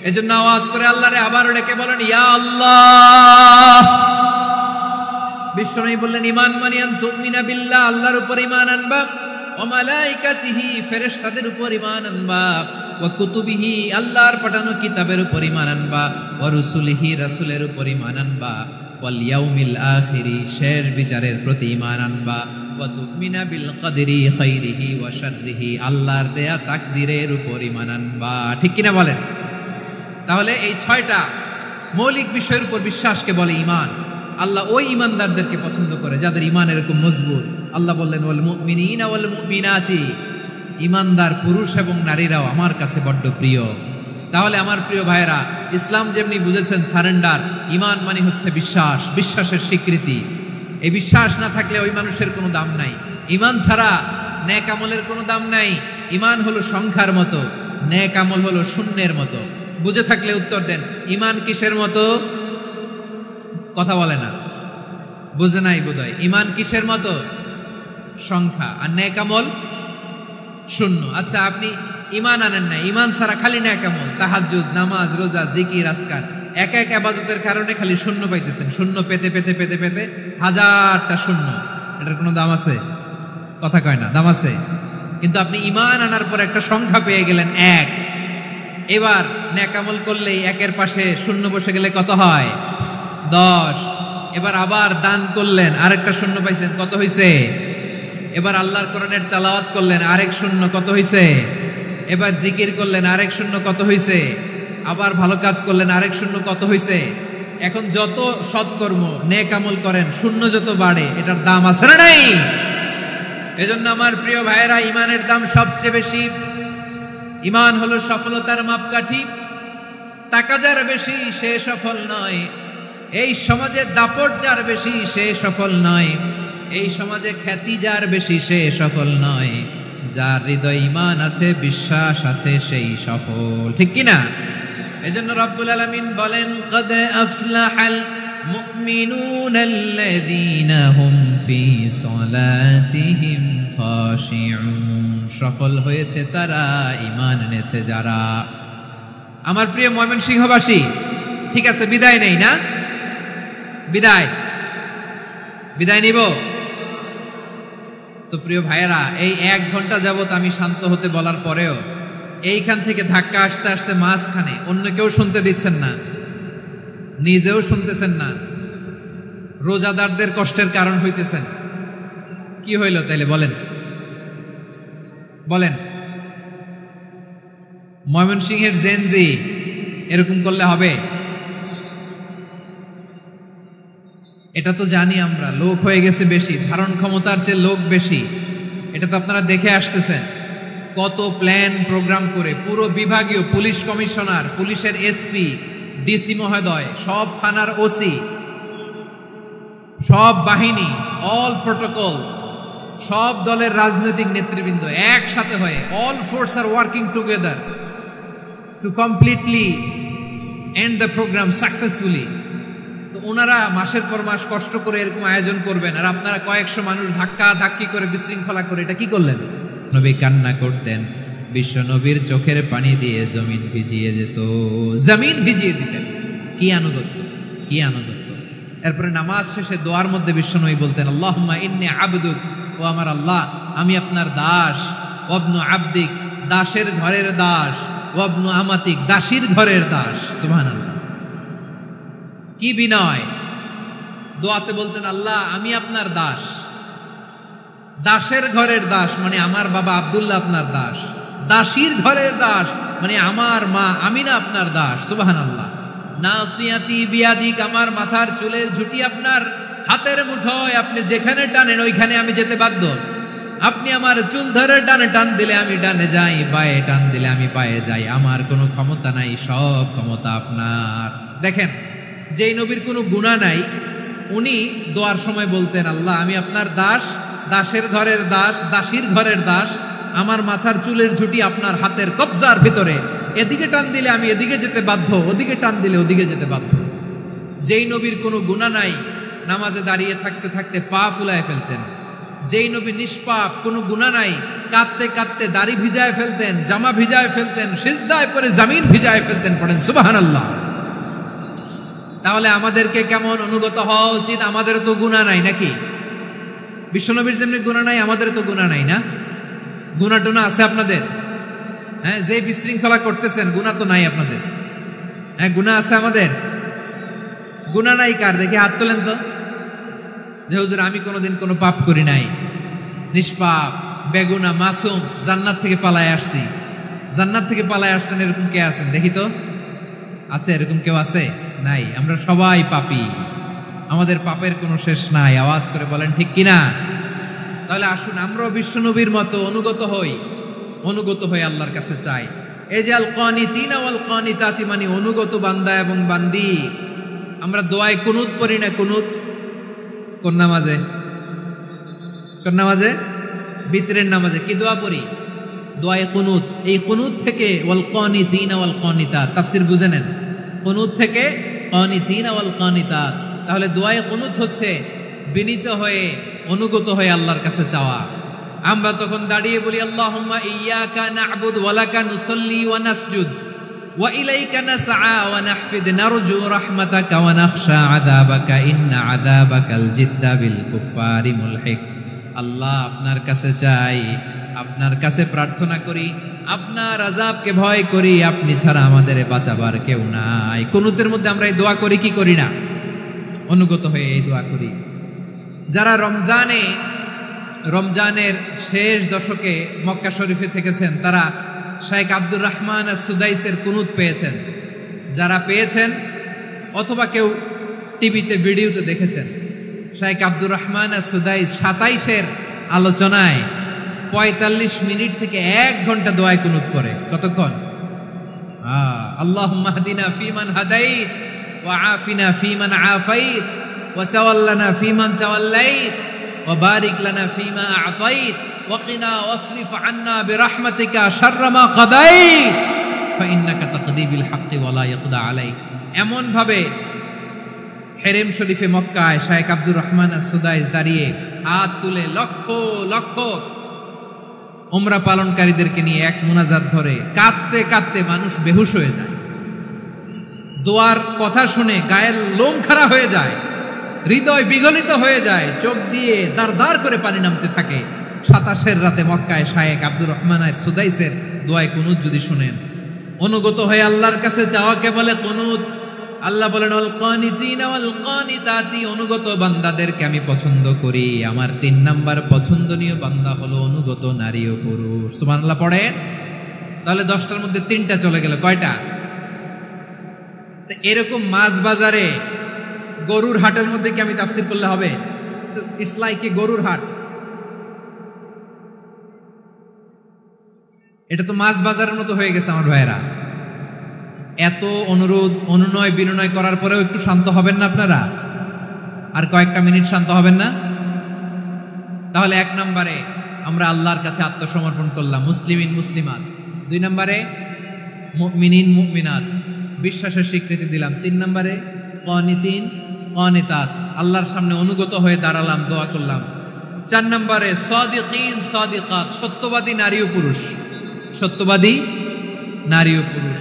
এজন্য আওয়াজ করে আল্লাহরে আবার ডেকে বলেন ইয়া আল্লাহ। বিশ্বনবী বললেন ঈমান মানিয়ান তুমিনা বিল্লাহ, আল্লাহর উপর ঈমান আনবা, ওয়া মালাইকাতিহি, ফেরেশতাদের উপর ঈমান আনবা, ওয়া কুতুবিহি, আল্লাহর পাঠানো কিতাবের উপর ঈমান আনবা, ওয়া রুসুলিহি, রাসূলের উপর ঈমান আনবা, ওয়াল ইয়াউমিল আখিরি, শেষ বিচারের প্রতি ঈমান আনবা, ওয়া তুমিনা বিল কদরি খাইরিহি ওয়া শাররিহি, আল্লাহর দেয়া তাকদীরের উপর ঈমান আনবা। ঠিক কিনা বলেন? তাহলে এই 6টা মৌলিক বিষয়ের উপর বিশ্বাসকে বলে ঈমান। আল্লাহ ওই ঈমানদারদেরকে পছন্দ করে যাদের ঈমান এরকম মজবুত। আল্লাহ বললেন ওয়াল মুমিনিনা ওয়াল মুমিনাতি, ঈমানদার পুরুষ এবং নারীরাও আমার কাছে বড্ড প্রিয়। তাহলে আমার প্রিয় ভাইরা, ইসলাম যেমনি বুঝেছেন সারেন্ডার, ঈমান মানে হচ্ছে বিশ্বাস, বিশ্বাসের স্বীকৃতি। এই বিশ্বাস না থাকলে ওই মানুষের কোনো দাম নাই। ঈমান ছাড়া নেক আমলের কোনো দাম নাই। ঈমান হলো সংখ্যার মতো, নেক আমল হলো শূন্যের মতো। বুঝে থাকলে উত্তর দেন, ঈমান কিসের মতো? কথা বলে না, বুঝে নাই বোধহয়। ঈমান কিসের মতো? সংখ্যা। আর নেক আমল শূন্য। আচ্ছা, আপনি ঈমান আনেন না, ঈমান ছাড়া খালি নেক আমল, তাহাজ্জুদ, নামাজ, রোজা, জিকির, আজকার, এক এক ইবাদতের কারণে খালি শূন্য পাইতেছেন। শূন্য পেতে পেতে পেতে পেতে হাজারটা শূন্য। এটার কোনো দাম আছে? কথা কয় না, দাম আছে। কিন্তু আপনি ঈমান আনার পর একটা সংখ্যা পেয়ে গেলেন 1। এবার নেক আমল করলেই একের পাশে শূন্য বসে গেলে কত হয়? 10। এবার আবার দান করলেন, আরেকটা শূন্য পাইছেন, কত হইছে? এবার আল্লাহর কোরআনের তেলাওয়াত করলেন, আরেক শূন্য, কত হইছে? এবার জিকির করলেন, আরেক শূন্য, কত হইছে? আবার ভালো কাজ করলেন, আরেক শূন্য, কত হইছে? এখন যত সৎকর্ম নেক আমল করেন, শূন্য যত বাড়ে, এটার দাম আছে না নাই? এজন্য আমার প্রিয় ভাইয়েরা, ঈমানের দাম সবচেয়ে বেশি। ঈমান হলো সফলতার মাপকাঠি। টাকা যার বেশি সে সফল নয়, এই সমাজে দাপট যার বেশি সে সফল নয়, এই সমাজে খ্যাতি যার বেশি সে সফল নয়, যার হৃদয় ঈমান আছে, বিশ্বাস আছে, সেই সফল। ঠিক কিনা? এজন্য রব্বুল আলামিন বলেন, কদ আফলাহাল মুমিনুনাল্লাযীনা হুম ফি সলাতিহিম খাশিউন, সফল হয়েছে তারা, ঈমান এনেছে যারা। আমার প্রিয় ময়মনসিংহবাসী, ঠিক আছে, বিদায় নেই না? বিদায় নিব তো। প্রিয় ভাইয়েরা, এই 1 ঘন্টা যাবত আমি শান্ত হতে বলার পরেও এইখান থেকে ধাক্কা আসতে আসতে মাঝখানে অন্য কেউ শুনতে দিচ্ছেন না, নিজেও শুনতেছেন না, রোজাদারদের কষ্টের কারণ হইতেছেন। কি হইল তাইলে বলেন? বলেন ময়মনসিংহের জেনজি এরকম করলে হবে? এটা তো জানি আমরা, লোক হয়ে গেছে বেশি, ধারণ ক্ষমতার চেয়ে লোক বেশি। এটা তো আপনারা দেখে আসতেছেন, কত প্ল্যান প্রোগ্রাম করে পুরো বিভাগীয় পুলিশ কমিশনার, পুলিশের এসপি, ডিসি মহোদয়, সব থানার ওসি, সব বাহিনী, অল প্রোটোকলস, সব দলের রাজনৈতিক নেতৃবৃন্দ একসাথে হয়ে, অল ফোর্স আর working together to completely end the programme successfully. তো ওনারা মাসের পর মাস কষ্ট করে এরকম আয়োজন করবেন, আর আপনারা কয়েকশো মানুষ ধাক্কা ধাক্কি করে বিশৃঙ্খলা করে এটা কি করলেন? নবী কান্না করতেন, বিশ্ব নবীর চোখের পানি দিয়ে জমিন ভিজিয়ে যেত, জমিন ভিজিয়ে দিতেন। কি আনুগত্য, কি আনুগত্য! এরপরে নামাজ শেষে দোয়ার মধ্যে বিশ্ব নবী বলতেন, আল্লাহুম্মা ইন্নী আবদুক, ও আমার আল্লাহ আমি আপনার দাস, ওয়াবনু আবদিক, দাসের ঘরের দাস, ওয়াবনু আমাতিক, দাসীর ঘরের দাস। সুবহানাল্লাহ, কি বিনয়! দোয়াতে বলতেন, আল্লাহ আমি আপনার দাস, দাসের ঘরের দাস মানে আমার বাবা আব্দুল্লাহ আপনার দাস, দাসীর ঘরের দাস মানে আমার মা আমিনা আপনার দাস। সুবহানাল্লাহ। নাসিয়াতি বিয়াদিক, আমার মাথার চুলের ঝুঁটি আপনার হাতের মুঠোয়, আপনি যেখানে টানেন ওইখানে আমি যেতে বাধ্য। আপনি আমার চুল ধরে ডানে টান দিলে আমি ডানে যাই, বায়ে টান দিলে আমি বায়ে যাই, আমার কোনো ক্ষমতা নাই, সব ক্ষমতা আপনার। দেখেন, যেই নবীর কোনো গুনাহ নাই উনি দোয়ার সময় বলতেন, আল্লাহ আমি আপনার দাস, দাসের ঘরের দাস, দাসীর ঘরের দাস, আমার মাথার চুলের ঝুঁটি আপনার হাতের কবজার ভিতরে, এদিকে টান দিলে আমি এদিকে যেতে বাধ্য, ওদিকে টান দিলে ওদিকে যেতে বাধ্য। যেই নবীর কোনো গুনাহ নাই নামাজে দাঁড়িয়ে থাকতে থাকতে পা ফুলায় ফেলতেন। যেই নবী নিষ্পাপ, কোনো গুনাহ নাই, কাঁদতে কাঁদতে দাড়ি ভিজায় ফেলতেন, জামা ভিজায় ফেলতেন, সিজদায় পড়ে জমিন ভিজায় ফেলতেন। পড়েন সুবহানাল্লাহ। তাহলে আমাদেরকে কেমন অনুগত হওয়া উচিত? আমাদের তো গুনাহ নাই নাকি? বিশ্বনবীর যেমনি গুনাহ নাই, আমাদের তো গুনাহ নাই না? গুনাহ টুনা আছে আপনাদের? হ্যাঁ, যে বিশৃঙ্খলা করতেছেন গুনাহ তো নাই আপনাদের? হ্যাঁ, গুনাহ আছে আমাদের? গুনাহ নাই কার? দেখি হাত তোলেন তো, যে হুজুর আমি কোনোদিন কোনো পাপ করি নাই, নিষ্পাপ, বেগুনা, মাসুম, জান্নাত থেকে পালায় আসছি। জান্নাত থেকে পালায় আসছেন এরকম কে আছেন দেখি তো? আছে এরকম কেউ? আছে? নাই। আমরা সবাই পাপী, আমাদের পাপের কোনো শেষ নাই। আওয়াজ করে বলেন ঠিক কিনা? তাহলে আসুন আমরাও বিশ্বনবীর মতো অনুগত হই, অনুগত হয়ে আল্লাহর কাছে চাই। এই যে আল কানিতিনা ওয়াল কানিতাতি মানে অনুগত বান্দা এবং বান্দি। আমরা দোয়ায় কুনুত পড়ি না? কুনুত কোন নামাজে? কোন নামাজে? বিতরের নামাজে কি দোয়া পড়ি? দোয়ায়ে কুনুত। এই কুনুত থেকে ওয়াল কানিতিনা ওয়াল কানিতাত তাফসীর বুঝে নেন। কুনুত থেকে কানিতিনা ওয়াল কানিতাত। তাহলে দোয়ায়ে কুনুত হচ্ছে বিনীত হয়ে, অনুগত হয়ে আল্লাহর কাছে চাওয়া। আমরা তখন দাঁড়িয়ে বলি, আল্লাহুম্মা ইয়্যাকা না'বুদু ওয়া লাকা নুসাল্লি ওয়া নাসজুদ ওয়া ইলাইকা নাসআ ওয়া নাহফিদ নারজু রাহমাতাকা ওয়া নাখশা আযাবাকা ইন্না আযাবাকাল জিদ্দা বিল কুফফারি মুলহিক। আল্লাহ আপনার কাছে চাই, আপনার কাছে প্রার্থনা করি, আপনার আযাবকে ভয় করি, আপনি ছাড়া আমাদের বাঁচাবার কেউ নাই। কুনুতের মধ্যে আমরা এই দোয়া করি কি করি না? অনুগত হয়ে এই দোয়া করি। যারা রমজানের শেষ দশকে মক্কা শরীফে থেকেছেন তারা শাইখ আব্দুর রহমান সুদাইসের কুনুত পেয়েছেন। যারা পেয়েছেন অথবা কেউ টিভিতে ভিডিওতে দেখেছেন, শাইখ আব্দুর রহমান সুদাইস 27-এর আলোচনায় 45 মিনিট থেকে 1 ঘন্টা দোয়ায় কুনুত করে। কতক্ষণ? আল্লাহুম্মা হদিনা ফিমান হাদাইত ওয়া আফিনা ফিমান আফাইত ওয়া তাওয়াল্লানা ফিমান তাওয়াল্লাইত ওয়া বারিক লানা ফিমা আ'তাইত ওয়া কিনা ওয়াসরিফ আন্না বিরহমাতিকা শাররা মা কাদাইত ফাইন্নাকা তাকদি বিল হাক্কি ওয়া লা ইয়াকদা আলাইক। এমন ভাবে হেরেম শরীফে মক্কায় শাইখ আব্দুর রহমান সুদাইস দাঁড়িয়ে হাত তুলে লক্ষ লক্ষ উমরা পালনকারীদেরকে নিয়ে এক মুনাজাত ধরে কাঁদতে কাঁদতে মানুষ বেহুশ হয়ে যায়। দোয়ার কথা শুনে গায়ের লোম খাড়া হয়ে যায়, হৃদয় বিগলিত হয়ে যায়, চোখ দিয়ে দাঁড় দাঁড় করে পানি নামতে থাকে। 27-এর রাতে মক্কায় শাইখ আব্দুর রহমান সুদাইসের দোয়ায় কুনুত যদি শুনেন, অনুগত হয়ে আল্লাহর কাছে চাওয়াকে বলে কুনুত। আল্লাহ বলেন আল কানিতিনা ওয়াল কানিতাতি, অনুগত বান্দাদেরকে আমি পছন্দ করি। আমার 3 নাম্বার পছন্দনীয় বান্দা হলো অনুগত নারী ও পুরুষ। সুবহানাল্লাহ পড়েন। তাহলে 10টার মধ্যে 3টা চলে গেল, কয়টা? এরকম মাছ বাজারে গরুর হাটের মধ্যে কি আমি তাফসীর করলে হবে? ইটস লাইক এ গরুর হাট। এটা তো মাছ বাজারের মতো হয়ে গেছে আমার ভাইয়েরা। এত অনুরোধ অনুনয় বিনয় করার পরেও একটু শান্ত হবেন না আপনারা? আর কয়েকটা মিনিট শান্ত হবেন না? তাহলে 1 নম্বরে আমরা আল্লাহর কাছে আত্মসমর্পণ করলাম, মুসলিমিন মুসলিমাত। 2 নম্বরে মুমিনিন মুমিনাত, বিশ্বাসের স্বীকৃতি দিলাম। 3 নম্বরে কানিতিন কানিতাত, আল্লাহর সামনে অনুগত হয়ে দাঁড়ালাম, দোয়া করলাম। 4 নম্বরে সাদিকিন সাদিকাত, সত্যবাদী নারী ও পুরুষ। সত্যবাদী নারী ও পুরুষ।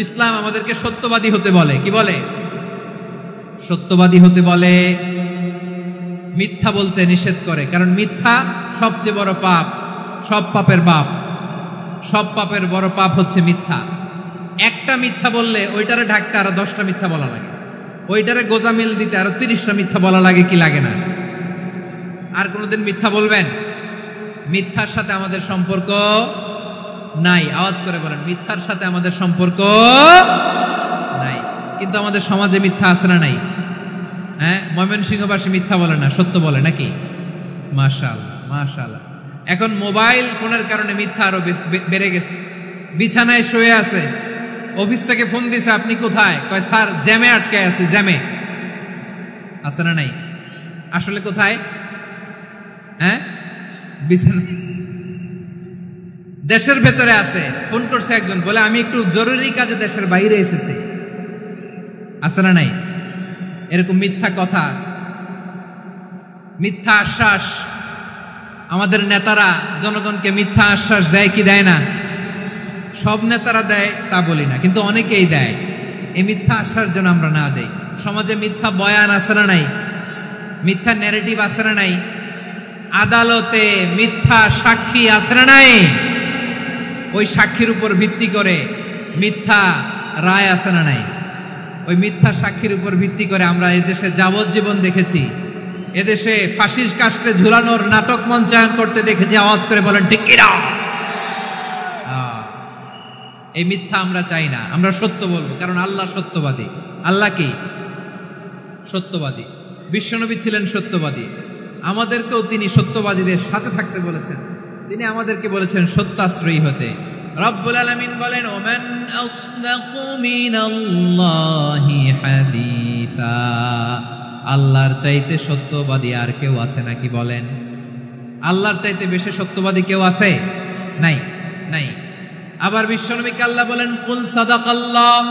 ইসলাম আমাদেরকে সত্যবাদী হতে বলে। কি বলে? সত্যবাদী হতে বলে। মিথ্যা বলতে নিষেধ করে, কারণ মিথ্যা সবচেয়ে বড় পাপ, সব পাপের বাপ। সব পাপের বড় পাপ হচ্ছে মিথ্যা। একটা মিথ্যা বললে ওইটারে ঢাকতে আরো 10টা মিথ্যা বলা লাগে, ওইটারে গোজামিল দিতে আরো 30টা মিথ্যা বলা লাগে, কি লাগে না? আর কোনোদিন মিথ্যা বলবেন? মিথ্যার সাথে আমাদের সম্পর্ক নাই। আওয়াজ করে বলেন, মিথ্যার সাথে আমাদের সম্পর্ক নাই। কিন্তু আমাদের সমাজে মিথ্যা আছে না নাই? হ্যাঁ, ময়মনসিংহবাসী মিথ্যা বলে না, সত্য বলে নাকি? মাশাআল্লাহ মাশাআল্লাহ। এখন মোবাইল ফোনের কারণে মিথ্যা আরো বেড়ে গেছে। বিছানায় শুয়ে আছে, অফিস থেকে ফোন দিছে, আপনি কোথায়? কয় স্যার জ্যামে আটকে আছি। জ্যামে আছে না নাই? আসলে কোথায়? হ্যাঁ, বিছানা। দেশের ভেতরে আছে, ফোন করছে একজন, বলে আমি একটু জরুরি কাজে দেশের বাইরে এসেছি। আছে না নাই? এরকম মিথ্যা কথা, মিথ্যা আশ্বাস। আমাদের নেতারা জনগণকে মিথ্যা আশ্বাস দেয় কি দেয় না? সব নেতারা দেয় তা বলি না, কিন্তু অনেকেই দেয়। এই মিথ্যা আশ্বাস যেন আমরা না দেই। সমাজে মিথ্যা বয়ান আছে না নাই? মিথ্যা ন্যারেটিভ আছে না নাই? আদালতে মিথ্যা সাক্ষী আছে না নাই? ওই সাক্ষীর উপর ভিত্তি করে মিথ্যা রায় আছে না নাই? ওই মিথ্যা সাক্ষীর উপর ভিত্তি করে আমরা এদেশে যাবজ্জীবন দেখেছি, এদেশে ফাঁসির কাস্টে ঝুলানোর নাটক মঞ্চায়ন করতে দেখেছি। আওয়াজ করে বলেন ঠিক কি না? এই মিথ্যা আমরা চাই না, আমরা সত্য বলবো, কারণ আল্লাহ সত্যবাদী। আল্লাহ কি? সত্যবাদী। বিশ্বনবী ছিলেন সত্যবাদী, আমাদেরকেও তিনি সত্যবাদীদের সাথে থাকতে বলেছেন। তিনি আমাদেরকে বলেছেন সত্যাশ্রয়ী হতে। রব্বুল আলামিন বলেন, ওমান আসদাকু মিনাল্লাহি হাদিসা, আল্লাহর চাইতে সত্যবাদী আর কেউ আছে নাকি বলেন? আল্লাহর চাইতে বেশি সত্যবাদী কেউ আছে? নাই, নাই। আবার বিশ্বনবীকে আল্লাহ বলেন, কুল সাদাকাল্লাহ,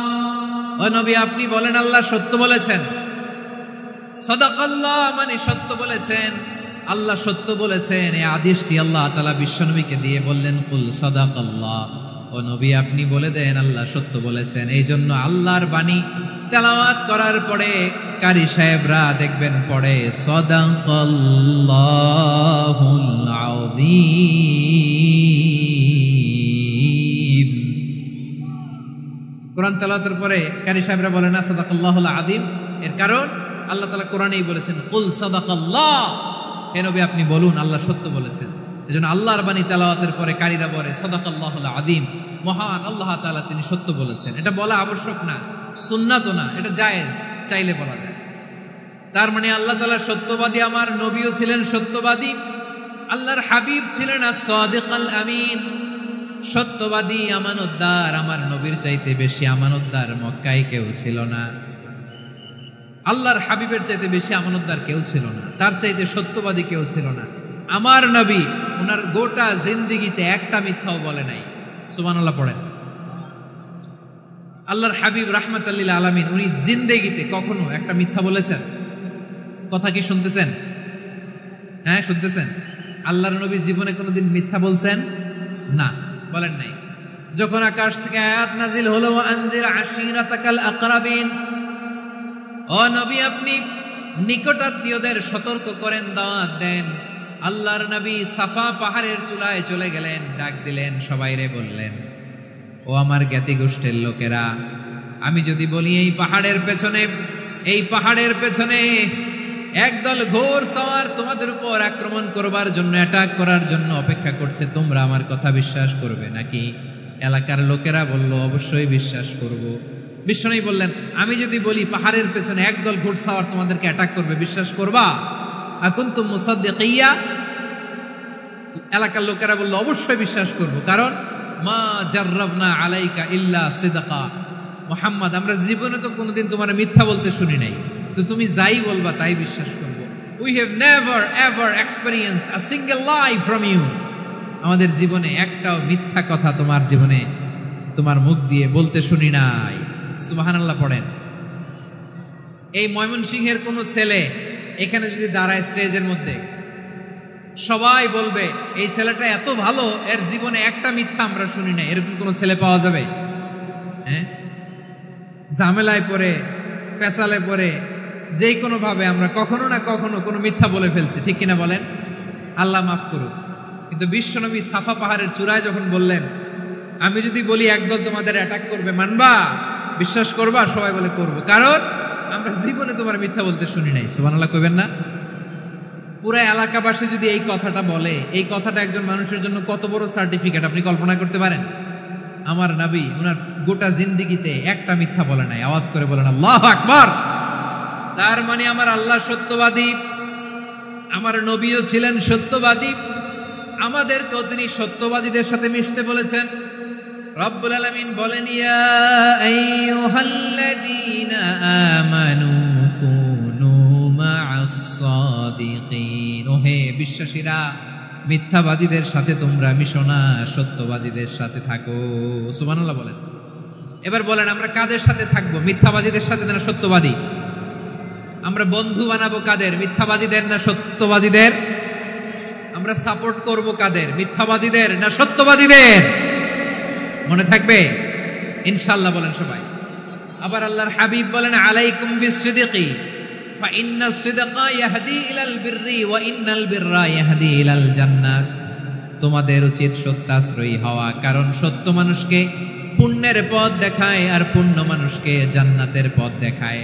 ও নবী আপনি বলেন আল্লাহ সত্য বলেছেন। সাদাকাল্লাহ মানে সত্য বলেছেন, আল্লাহ সত্য বলেছেন। এই আদেশটি আল্লাহ তাআলা বিশ্বনবীকে দিয়ে বললেন, কুল সাদাকাল্লাহ, ও নবী আপনি বলে দেন আল্লাহ সত্য বলেছেন। এই জন্য আল্লাহর বাণী তেলাওয়াত করার পরে কারি সাহেবরা দেখবেন পড়ে সাদাকাল্লাহুল আযীম। কোরআন তেলাওয়াতের পরে কারি সাহেবরা বলে না সাদাকাল্লাহুল আযীম, এর কারণ আল্লাহ তাআলা কোরআনেই বলেছেন কুল সাদাকাল্লাহ, হে নবী আপনি বলুন আল্লাহ সত্য বলেছেন। এজন্য আল্লাহর বাণী তেলাওয়াতের পরে কারীরা বলে সাদাকাল্লাহুল আযীম, মহান আল্লাহ তাআলা তিনি সত্য বলেছেন। এটা বলা আবশ্যক না, সুন্নাতও না, এটা জায়েজ, চাইলে বলা যায়। তার মানে আল্লাহ তাআলা সত্যবাদী, আমার নবীও ছিলেন সত্যবাদী, আল্লাহর হাবিব ছিলেন as-সাদিকাল আমিন, সত্যবাদী আমানতদার। আমার নবীর চাইতে বেশি আমানতদার মক্কায় কেউ ছিল না, আল্লাহর হাবিবের চাইতে বেশি আমানতদার কেউ ছিল না, তার চাইতে সত্যবাদী কেউ ছিল না। আমার নবী ওনার গোটা জিন্দেগিতে একটা মিথ্যাও বলে নাই। সুবহানাল্লাহ পড়েন। আল্লাহর হাবিব রাহমাতাল লিল আলামিন উনি জিন্দেগিতে কখনো একটা মিথ্যা বলেছেন? কথা কি শুনতেছেন? হ্যাঁ শুনতেছেন? আল্লাহর নবী জীবনে কোনোদিন মিথ্যা বলছেন? না, বলেন নাই। যখন আকাশ থেকে আয়াত নাজিল হলো আনজির আশিরাতাকাল আকরাবিন, ও নবী আপনি নিকটাত্মীয়দের সতর্ক করেন, দাওয়াত দেন। আল্লাহর নবী সাফা পাহাড়ের চূড়ায় চলে গেলেন, ডাক দিলেন, সবাইরে বললেন, ও আমার জ্ঞাতি গোষ্ঠীর লোকেরা, আমি যদি বলি এই পাহাড়ের পেছনে একদল ঘোর সওয়ার তোমাদের উপর আক্রমণ করবার জন্য, অ্যাটাক করার জন্য অপেক্ষা করছে, তোমরা আমার কথা বিশ্বাস করবে নাকি? এলাকার লোকেরা বলল, অবশ্যই বিশ্বাস করব। বিশ্বনবী বললেন, আমি যদি বলি পাহাড়ের পেছনে একদল ঘোড়সাওয়ার তোমাদেরকে অ্যাটাক করবে, বিশ্বাস করবা? আকুনতুম মুসাদ্দিকিয়া? এলাকার লোকেরা বলল, অবশ্যই বিশ্বাস করব, কারণ মা জাররাবনা আলাইকা ইল্লা সিদকা। মুহাম্মদ, আমরা জীবনে তো কোনোদিন তোমার মিথ্যা বলতে শুনি নাই, তো তুমি যাই বলবা তাই বিশ্বাস করব। We have never ever experienced a single lie from you. আমাদের জীবনে একটাও মিথ্যা কথা তোমার জীবনে, তোমার মুখ দিয়ে বলতে শুনি নাই। সুবহানাল্লাহ পড়েন। এই ময়মনসিংহের কোন ছেলে এখানে যদি দাঁড়ায় স্টেজের মধ্যে, সবাই বলবে এই ছেলেটা এত ভালো, এর জীবনে একটা মিথ্যা আমরা শুনি না। এরকম কোন ছেলে পাওয়া যাবে? হ্যাঁ, ঝামেলায় পড়ে, পেশালে পড়ে, যে কোনো ভাবে আমরা কখনো না কখনো কোনো মিথ্যা বলে ফেলছি, ঠিক কিনা বলেন? আল্লাহ মাফ করুক। কিন্তু বিশ্বনবী সাফা পাহাড়ের চূড়ায় যখন বললেন, আমি যদি বলি একদল তোমাদের অ্যাটাক করবে, মানবা? বিশ্বাস করবা? সবাই বলে করব, কারণ আমরা জীবনে তোমার মিথ্যা বলতে শুনি নাই। সুবহানাল্লাহ কইবেন না? পুরা এলাকাবাসী যদি এই কথাটা বলে, এই কথাটা একজন মানুষের জন্য কত বড় সার্টিফিকেট আপনি কল্পনা করতে পারেন? আমার নবী ওনার গোটা জিন্দেগিতে একটা মিথ্যা বলে নাই। আওয়াজ করে বলেন আল্লাহু আকবার। তার মানে আমার আল্লাহ সত্যবাদী, আমার নবীও ছিলেন সত্যবাদী, আমাদেরকেও তিনি সত্যবাদীদের সাথে মিশতে বলেছেন। রব্বুল আলামিন বলেন, ইয়া আইয়ুহাল্লাযীনা আমানু কুনু মা'আস সাদিকিন। ওহে বিশ্বাসীরা, মিথ্যাবাদীদের সাথে তোমরা মিশো না, সত্যবাদীদের সাথে থাকো। সুবহানাল্লাহ বলেন। এবার বলেন, আমরা কাদের সাথে থাকবো? মিথ্যাবাদীদের সাথে না সত্যবাদী? আমরা বন্ধু বানাবো কাদের? মিথ্যাবাদীদের না সত্যবাদীদের? আমরা সাপোর্ট করব কাদের? মিথ্যাবাদীদের না সত্যবাদীদের? মনে থাকবে ইনশাআল্লাহ বলেন সবাই। আবার আল্লাহর হাবিব বলেন, আলাইকুম বিসসিদকি ফাইন্নাস সিদকা ইয়াহদি ইলাল বিররি ওয়া ইন্নাল বিররা ইয়াহদি ইলাল জান্নাহ। তোমাদের উচিত সত্যাশ্রয়ী হওয়া, কারণ সত্য মানুষকে পুণ্যের পথ দেখায় আর পুণ্য মানুষকে জান্নাতের পথ দেখায়।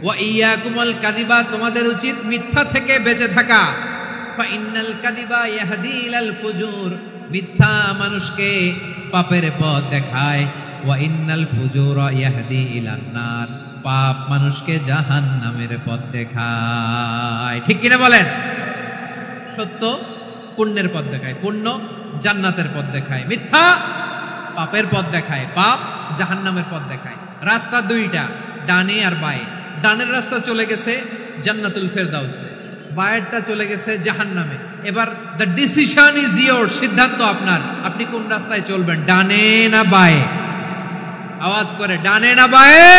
ওয়া ইয়াকুমুল কাযিবা, তোমাদের উচিত মিথ্যা থেকে বেঁচে থাকা। ফাইন্নাল কাযিবা ইয়াহদি ইলাল ফুজুর, মিথ্যা মানুষকে পাপের পথ দেখায়। ওয়া ইন্নাল ফুজুরা ইয়াহদি ইলান নার, পাপ মানুষকে জাহান্নামের পথ দেখায়। ঠিক কিনা বলেন? সত্য পুণ্যের পথ দেখায়, পুণ্য জান্নাতের পথ দেখায়, মিথ্যা পাপের পথ দেখায়, পাপ জাহান্নামের পথ দেখায়। রাস্তা দুইটা, ডানে আর বায়ে। ডানের রাস্তা চলে গেছে জান্নাতুল ফেরদাউসে, বায়েরটা চলে গেছে জাহান্নামে। এবার দ্য ডিসিশন ইজ ইয়োর, সিদ্ধান্ত আপনার, আপনি কোন রাস্তায় চলবেন, ডানে না বায়ে? আওয়াজ করে, ডানে না বায়ে?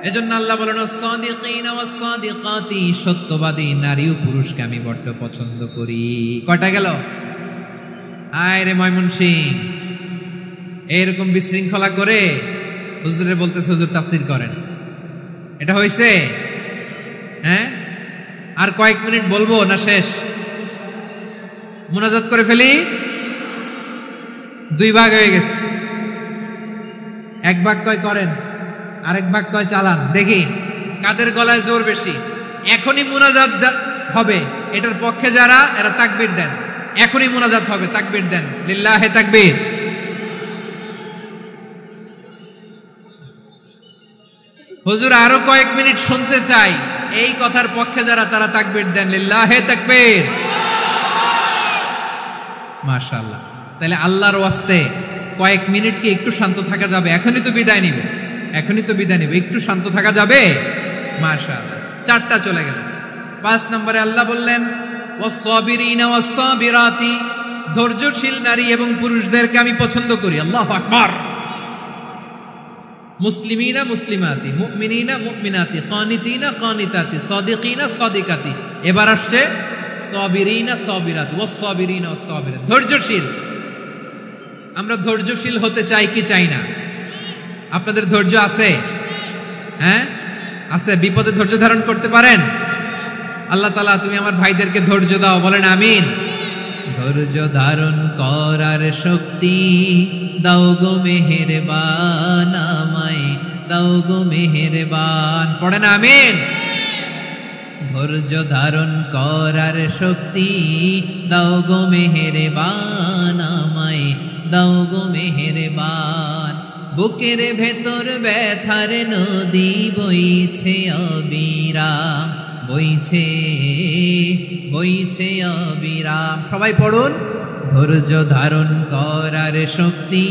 এজন্য আল্লাহ বলেন, সাদিকিনা ওয়াস সাদিকাতি, সত্যবাদী নারী ও পুরুষকে আমি বড্ড পছন্দ করি। কয়টা গেল? আয় রে ময়মনসিংহ, এইরকম বিশৃঙ্খলা করে হুজুরে বলতেছে হুজুর তাফসীর করেন, এটা হইছে? হ্যাঁ, আর কয়েক মিনিট বলবো না শেষ? মুনাজাত করে ফেলি। দুই ভাগ হয়ে গেছে, এক ভাগ কয় করেন, আরেক ভাগ কয় চালান। দেখি কাদের গলায় জোর বেশি। এখনই মুনাজাত হবে, এটার পক্ষে যারা, এরা তাকবীর দেন। এখনই মুনাজাত হবে, তাকবীর দেন, লিল্লাহে তাকবীর। হুজুর আরো কয়েক মিনিট শুনতে চাই, এই কথার পক্ষে যারা, তারা তাকবীর দেন, লিল্লাহে তাকবীর। মাশাআল্লাহ। তাহলে আল্লাহর ওয়াস্তে কয়েক মিনিট কি একটু শান্ত থাকা যাবে? এখনই তো বিদায় নিবে, এখনই তো বিদায় নিবে, একটু শান্ত থাকা যাবে? মাশাআল্লাহ। চারটা চলে গেল। 5 নম্বরে আল্লাহ বললেন, ওয়াস-সাবিরিনা ওয়াস-সাবিরাতি, ধৈর্যশীল নারী এবং পুরুষদেরকে আমি পছন্দ করি। আল্লাহু আকবার। মুসলিমিনা মুসলিমাতি, মুমিনিনা মুমিনাতি, কানিতিনা কানিতাতি, সাদিকিনা সাদিকাতি। এবার আসছে সাবিরিনা সাবিরাতি, ওয়াস-সাবিরিনা ওয়াস-সাবিরাত, ধৈর্যশীল। আমরা ধৈর্যশীল হতে চাই কি চাই না? আপনাদের ধৈর্য আছে? হ্যাঁ আছে। বিপদে ধৈর্য ধারণ করতে পারেন? আল্লাহ তাআলা তুমি আমার ভাইদেরকে ধৈর্য দাও, বলেন আমিন। ধৈর্য ধারণ করার শক্তি দাও গো মেহেরবান, আমায় দাও গো মেহেরবান। পড়েন আমিন। ধৈর্য ধারণ করার শক্তি দাও গো মেহেরবান, আমায় দাও গো মেহেরবান। বুকের ভেতর ব্যথার নদী বইছে অবিরাম, বইছে বইছে অবিরাম। সবাই পড়ুন। ধৈর্য ধারণ করার শক্তি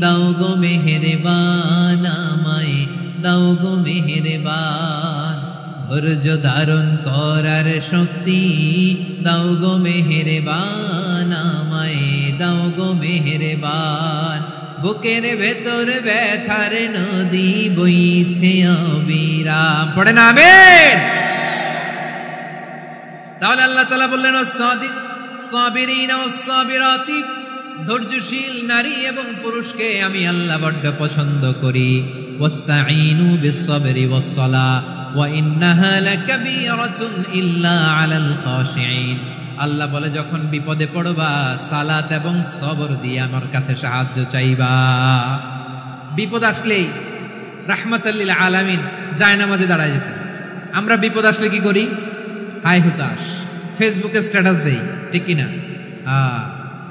দাও গো মেহেরবান, আমায় দাও গো মেহেরবান। ধৈর্য ধারণ করার শক্তি দাও গো মেহেরবান, আমায় দাও গো মেহেরবান। বুকের ভেতর ব্যথার নদী বইছে অবিরাম। পড়েন আমিন। তাহলে আল্লাহ তাআলা বললেন সাবিরিনা ওয়াস-সাবিরাতি, ধৈর্যশীল নারী এবং পুরুষকে আমি আল্লাহ বড্ড পছন্দ করি। ওয়াস্তাঈনু বিস-সাবরি ওয়াস-সালাহ ওয়া ইন্নাহা লাকাবীরাতুন ইল্লা আলাল খাশিঈন। আল্লাহ বলে যখন বিপদে পড়বা সালাত এবং সবর দিয়ে আমার কাছে সাহায্য চাইবা। বিপদ আসলেই রাহমাতাল লিল আলামিন জায়নামাজে দাঁড়ায় যেতেন। আমরা বিপদ আসলে কি করি? হাই হুতাশ, ফেসবুকে স্ট্যাটাস দেই, ঠিক কিনা?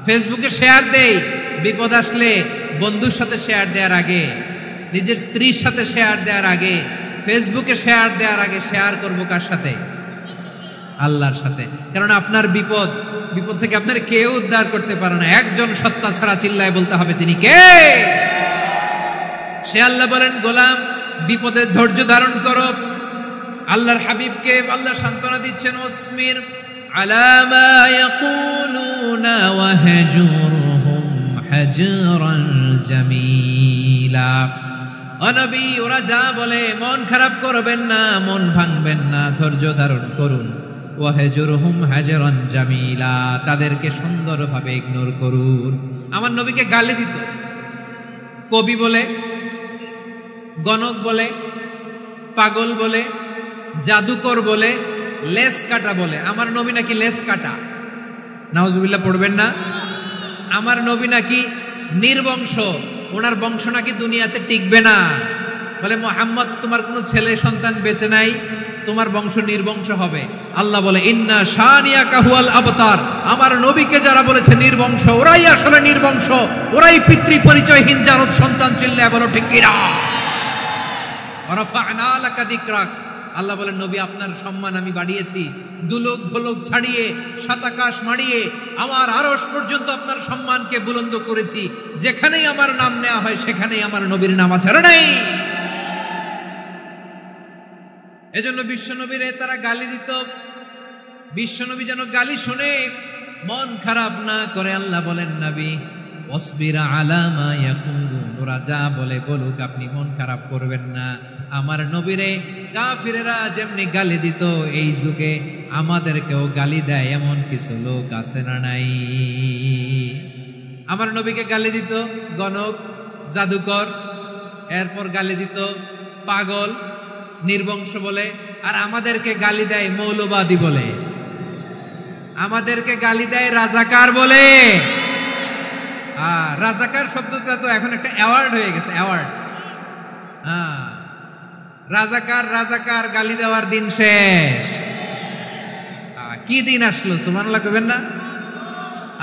ফেসবুকে শেয়ার দেই। বিপদ আসলে বন্ধুর সাথে শেয়ার দেওয়ার আগে, নিজের স্ত্রীর সাথে শেয়ার দেওয়ার আগে, ফেসবুকে শেয়ার দেওয়ার আগে শেয়ার করবো কার সাথে? আল্লাহর সাথে। কারণ আপনার বিপদ থেকে আপনার কেউ উদ্ধার করতে পারে না, একজন সত্তা ছাড়া। চিল্লায় বলতে হবে তিনি কে? সে আল্লাহ বলেন, গোলাম বিপদের ধৈর্য ধারণ করো। আল্লাহর হাবিবকে আল্লাহ সান্ত্বনা দিচ্ছেন, ওয়াসমির আলা মা ইয়াকুলুনা ওয়াহজুরহুম হাজরান জামিলা। ও নবী, ওরা যা বলে মন খারাপ করবেন না, মন ভাঙবেন না, ধৈর্য ধারণ করুন। ওয়াহজুরহুম হাজরান জামিলা, তাদেরকে সুন্দরভাবে ইগনোর করুন। আমার নবীকে গালি দিত কবি বলে, গণক বলে, পাগল বলে, জাদুকর বলে, লেস কাটা বলে। আমার নবী নাকি লেস কাটা। নাউজুবিল্লাহ পড়বেন না। আমার নবী নাকি নির্বংশ, ওনার বংশ নাকি দুনিয়াতে টিকবে না। বলে মুহাম্মদ, তোমার কোনো ছেলে সন্তান বেঁচে নাই, তোমার বংশ নির্বংশ হবে। আল্লাহ বলে ইন্না শানিয়াকা হুয়াল আবতার। আমার নবীকে যারা বলেছে নির্বংশ, ওরাই আসলে নির্বংশ, ওরাই পিতৃ পরিচয়হীন জারদ সন্তান। চিল্লায় বলো ঠিক কিনা? ওয়ারাফা'না লাকা যিকরাক। আল্লাহ বলেন, নবী আপনার সম্মান আমি বাড়িয়েছি, দুলোক ভোলোক ছাড়িয়ে, সাত আকাশ মাড়িয়ে আমার আরশ পর্যন্ত আপনার সম্মানকে বুলন্দ করেছি। যেখানেই আমার নাম নেওয়া হয় সেখানেই আমার নবীর নাম আছে নাই। এজন্য বিশ্বনবীরে তারা গালি দিত। বিশ্বনবী যেন গালি শুনে মন খারাপ না করে আল্লাহ বলেন, নবী ওয়াসবির আলা মা ইয়াকুলুন, ওরা যা বলে বলুক, আপনি মন খারাপ করবেন না। আমার নবীরে কাফিরেরা যেমনি গালি দিত, এই যুগে আমাদেরকেও গালি দেয় এমন কিছু লোক আছে না নাই? আমার নবীকে গালি দিত গণক, জাদুকর, এরপর গালি দিত পাগল, নির্বংশ বলে। আর আমাদেরকে গালি দেয় মৌলবাদী বলে, আমাদেরকে গালি দেয় রাজাকার বলে। রাজাকার শব্দটা তো এখন একটা অ্যাওয়ার্ড হয়ে গেছে, অ্যাওয়ার্ড। রাজাকার রাজাকার গালি দেওয়ার দিন শেষ। কি দিন আসলো? সুবহানাল্লাহ কইবেন না?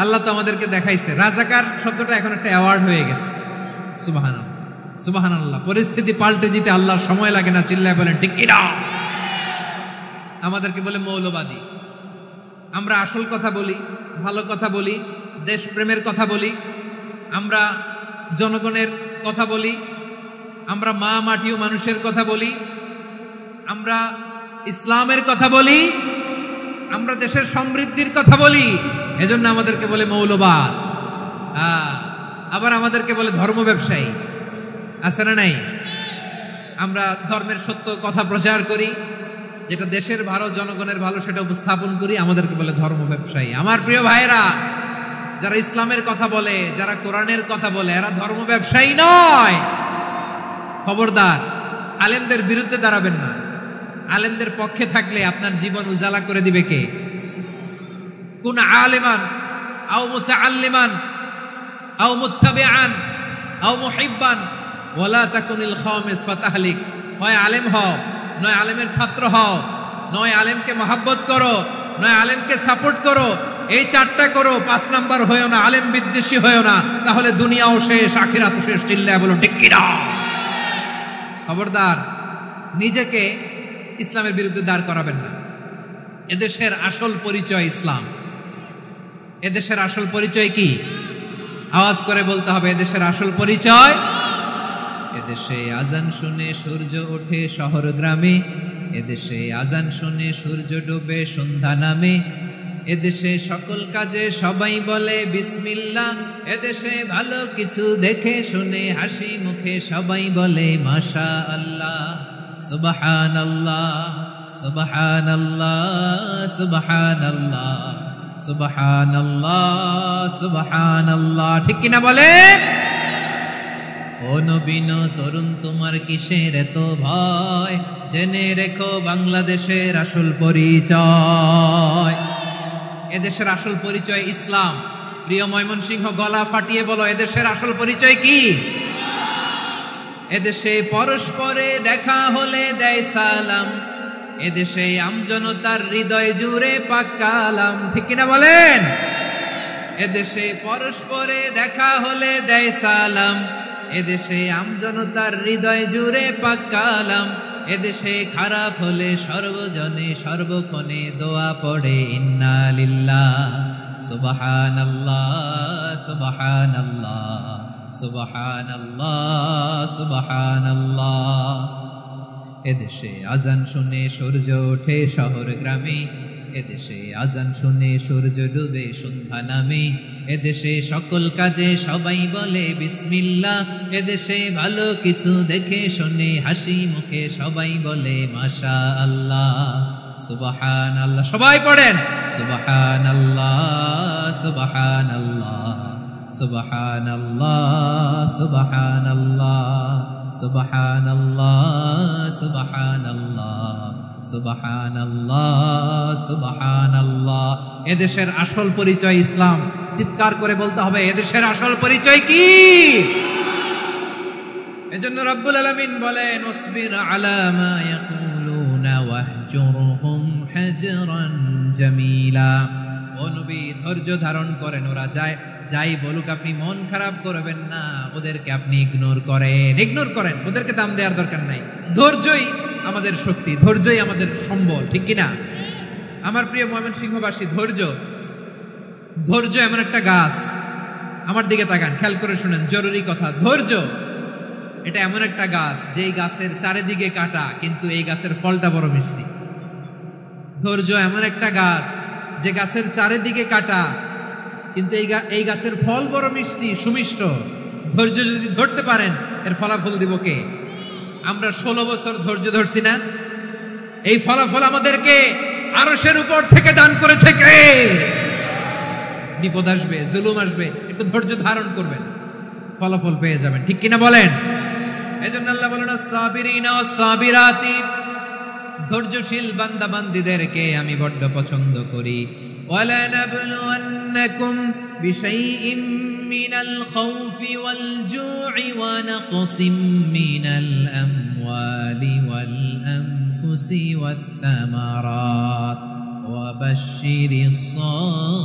আল্লাহ তো আমাদেরকে দেখাইছে রাজাকার শব্দটা এখন একটা অ্যাওয়ার্ড হয়ে গেছে। সুবহানাল্লাহ, সুবহানাল্লাহ। পরিস্থিতি পাল্টে দিতে আল্লাহর সময় লাগে না। চিল্লায় বলেন ঠিক কিনা? আমাদেরকে বলে মৌলবাদী। আমরা আসল কথা বলি, ভালো কথা বলি, দেশপ্রেমের কথা বলি, আমরা জনগণের কথা বলি, আমরা মা মাটি ও মানুষের কথা বলি, আমরা ইসলামের কথা বলি, আমরা দেশের সমৃদ্ধির কথা বলি। এজন্য আমাদেরকে বলে মৌলবাদ। আবার আমাদেরকে বলে ধর্ম ব্যবসায়ী। আছে না নাই? আমরা ধর্মের সত্য কথা প্রচার করি, যেটা দেশের ভালো, জনগণের ভালো, সেটা উপস্থাপন করি, আমাদেরকে বলে ধর্ম ব্যবসায়ী। আমার প্রিয় ভাইরা, যারা ইসলামের কথা বলে, যারা কোরআনের কথা বলে, এরা ধর্ম ব্যবসায়ী নয়। খবরদার, আলেমদের বিরুদ্ধে দাঁড়াবেন না। আলেমদের পক্ষে থাকলে আপনার জীবন উজালা করে দিবে কে? কোন আলেমান আও মুতাআল্লিমান আও মুত্তাবিআন আও মুহিব্বান ওয়ালা তাকুনিল খামিস ফাতাহলিক। হয় আলেম হও, নয় আলেমের ছাত্র হও, নয় আলেমকে মহব্বত করো, নয় আলেমকে সাপোর্ট করো, এই চারটা করো। 5 নাম্বার হয়েও না, আলেম বিদ্বেষী হয়েও না, তাহলে দুনিয়াও শেষ আখিরাতও শেষ। চিল্লায় বলো ঠিক কিনা? খবরদার নিজেকে ইসলামের বিরুদ্ধে দাঁড় করাবেন না। এদেশের আসল পরিচয় ইসলাম। এদেশের আসল পরিচয় কি? আওয়াজ করে বলতে হবে, এদেশের আসল পরিচয়। এদেশে আজান শুনে সূর্য ওঠে শহর গ্রামে, এদেশে আজান শুনে সূর্য ডুবে সন্ধ্যা নামে, এদেশে সকল কাজে সবাই বলে বিসমিল্লাহ, এদেশে ভালো কিছু দেখে শুনে হাসি মুখে সবাই বলে মাশা আল্লাহ, সুবহানাল্লাহ সুবহানাল্লাহ সুবহানাল্লাহ সুবহানাল্লাহ সুবহানাল্লাহ। ঠিক কিনা বলে? ও নবীন তরুণ তোমার কিসের এত ভয়, জেনে রেখো বাংলাদেশের আসল পরিচয়। এদেশের আসল পরিচয় ইসলাম। প্রিয় ময়মনসিংহ, গলা ফাটিয়ে বলো, এদেশের আসল পরিচয় কি? এদেশে পরস্পরে দেখা হলে দেয় সালাম, এদেশে আমজনতার হৃদয় জুড়ে পাক কালাম। ঠিক কিনা বলেন? এদেশে পরস্পরে দেখা হলে দেয় সালাম, এদেশে আমজনতার হৃদয় জুড়ে পাক কালাম, এদেশে খারাপ হলে সর্বজনে সর্বক্ষণে দোয়া পড়ে ইন্না লিল্লাহ সুবহানাল্লাহ সুবহানাল্লাহ সুবহানাল্লাহ সুবহানাল্লাহ। এদেশে আজান শুনে সূর্য ওঠে শহর গ্রামে, এদেশে আজান শুনে সূর্য ডুবে সন্ধ্যা নামে, এদেশে সকল কাজে সবাই বলে বিসমিল্লাহ, এদেশে ভালো কিছু দেখে শুনে হাসি মুখে সবাই বলে মাশা আল্লাহ সুবহানাল্লাহ। সবাই পড়েন সুবহানাল্লাহ সুবহানাল্লাহ সুবহানাল্লাহ সুবহানাল্লাহ সুবহানাল্লাহ সুবহানাল্লাহ সুবহানাল্লাহ সুবহানাল্লাহ। এদেশের আসল পরিচয় ইসলাম। চিৎকার করে বলতে হবে, এদেশের আসল পরিচয় কি? এজন্য রব্বুল আলামিন বলেন ওয়াসবির আলা মা ইয়াকুলুনা ওয়াহজুরহুম হাজরান জামিলা। ও নবী, ধৈর্য ধারণ করেন, ওরা যাই বলুক আপনি মন খারাপ করবেন না, ওদেরকে আপনি ইগনোর করেন, ওদেরকে দাম দেওয়ার দরকার নাই। ধৈর্যই আমাদের শক্তি, ধৈর্যই আমাদের সম্বল। ঠিক কিনা? আমার প্রিয় ময়মনসিংহবাসী, ধৈর্য এমন একটা গাছ। আমার দিকে তাকান, খেয়াল করে শুনেন, জরুরি কথা। ধৈর্য এটা এমন একটা গাছ যেই গাছের চারিদিকে কাটা, কিন্তু এই গাছের ফলটা বড় মিষ্টি। ধৈর্য এমন একটা গাছ যে গাছের চারিদিকে কাটা, কিন্তু এই গাছের ফল বড় মিষ্টি, সুমিষ্ট। ধৈর্য যদি ধরতে পারেন, এর ফলাফল দিব কে? আমরা 16 বছর ধৈর্য ধরছি না? এই ফলাফল আমাদেরকে আরশের উপর থেকে দান করেছে কে? বিপদ আসবে, জুলুম আসবে, একটু ধৈর্য ধারণ করবেন, ফলাফল পেয়ে যাবেন। ঠিক কিনা বলেন? এজন্য আল্লাহ বলেন আস-সাবিরিনা ওয়াস-সাবিরাতি, ধৈর্যশীল বান্দা বান্দীদেরকে আমি বড্ড পছন্দ করি। ওয়ালা নাবলুওয়ান্নাকুম বিশাইইম মিনাল খাউফি ওয়াল জু'i ওয়া নাকসিম মিনাল আমওয়ালি ওয়াল আনফুসি ওয়াস সামারাত ওয়া বাশশিরিস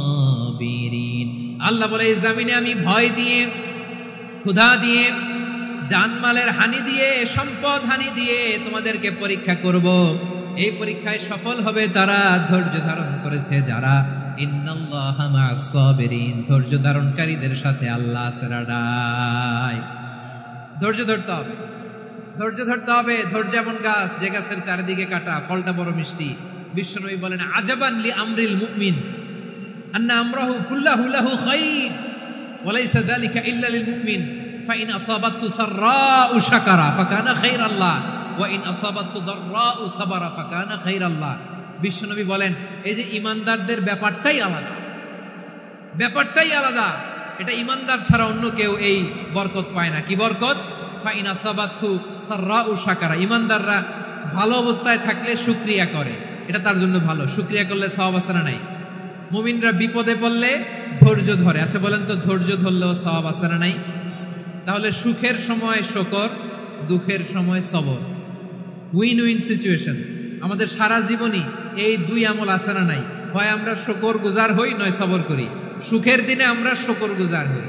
সাবিরিন। আল্লাহ বলে, এই জমিনে আমি ভয় দিয়ে, ক্ষুধা দিয়ে, জানমালের হানি দিয়ে, সম্পদ হানি দিয়ে তোমাদেরকে পরীক্ষা করব। এই পরীক্ষায় সফল হবে তারা, ধৈর্য ধারণ করেছে যারা। ইন্নাল্লাহা মা'আস সাবিরিন, ধৈর্য ধারণকারীদের সাথে আল্লাহ আছে। ধৈর্য ধরতে হবে, ধৈর্য ধরতে হবে। ধৈর্য এমন গাছ যে গাছের চারিদিকে কাটা, ফলটা বড় মিষ্টি। বিশ্বনবী বলেন আজাবান লি আমরিল মুমিন আন্না আমরাহু কুল্লাহু লাহু খাইর ওয়া লাইসা যালিকা ইল্লা লিল মুমিন ফাইন আসাবাতহু সাররাউ শাকারা ফাকানা খাইরাল্লাহ ওয়া ইন আসাবাতহু দাররাউ সাবারা ফাকানা খাইরাল্লাহ। বিশ্বনবী বলেন, এই যে ঈমানদারদের ব্যাপারটাই আলাদা। এটা ঈমানদার ছাড়া অন্য কেউ এই বরকত পায় না। কি বরকত? ফাইন আসাবাতহু সাররাউ শাকারা। ঈমানদাররা ভালো অবস্থায় থাকলে শুকরিয়া করে, এটা তার জন্য ভালো। শুকরিয়া করলে সওয়াব আছে না নাই? মুমিনরা বিপদে পড়লে ধৈর্য ধরে। আচ্ছা বলেন তো, ধৈর্য ধরলেও সওয়াব আছে না নাই? তাহলে সুখের সময় শুকর, দুঃখের সময় সবর, উইন উইন সিচুয়েশন। আমাদের সারা জীবনই এই দুই আমল আছে না নাই? হয় আমরা শুকর গুজার হই, নয় সবর করি। সুখের দিনে আমরা শুকর গুজার হই,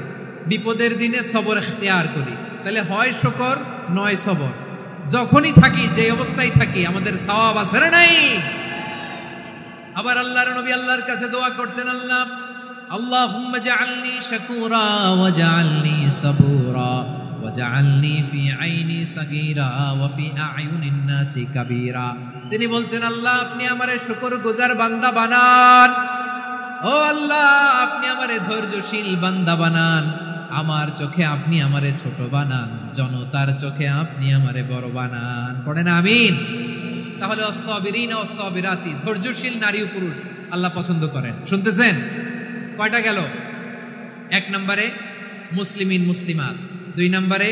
বিপদের দিনে সবর ইখতিয়ার করি। তাহলে হয় শুকর নয় সবর। যখনই থাকি, যে অবস্থায় থাকি, আমাদের সওয়াব আছে না নাই? আবার আল্লাহর নবী আল্লাহর কাছে দোয়া করতেন, আল্লাহ আল্লাহুম্মা জাআলনি শাকুরা ওয়া জাআলনি সাবুরা ওয়া জাআলনি ফি আইনি সাগীরা ওয়া ফি আ'য়ুনিন নাসি কাবীরা। তিনি বলতেন, আল্লাহ আপনি আমারে শুকরগুজার বান্দা বানান, ও আল্লাহ আপনি আমারে ধৈর্যশীল বান্দা বানান, আমার চোখে আপনি আমারে ছোট বানান, জনতার চোখে আপনি আমারে বড় বানান। পড়েন আমিন। তাহলে অস-সাবিরিন ওয়াস-সাবিরাতি, ধৈর্যশীল নারী ও পুরুষ আল্লাহ পছন্দ করেন। শুনতেছেন? কয়টা গেল? 1 নম্বরে মুসলিমিন মুসলিমাত, 2 নম্বরে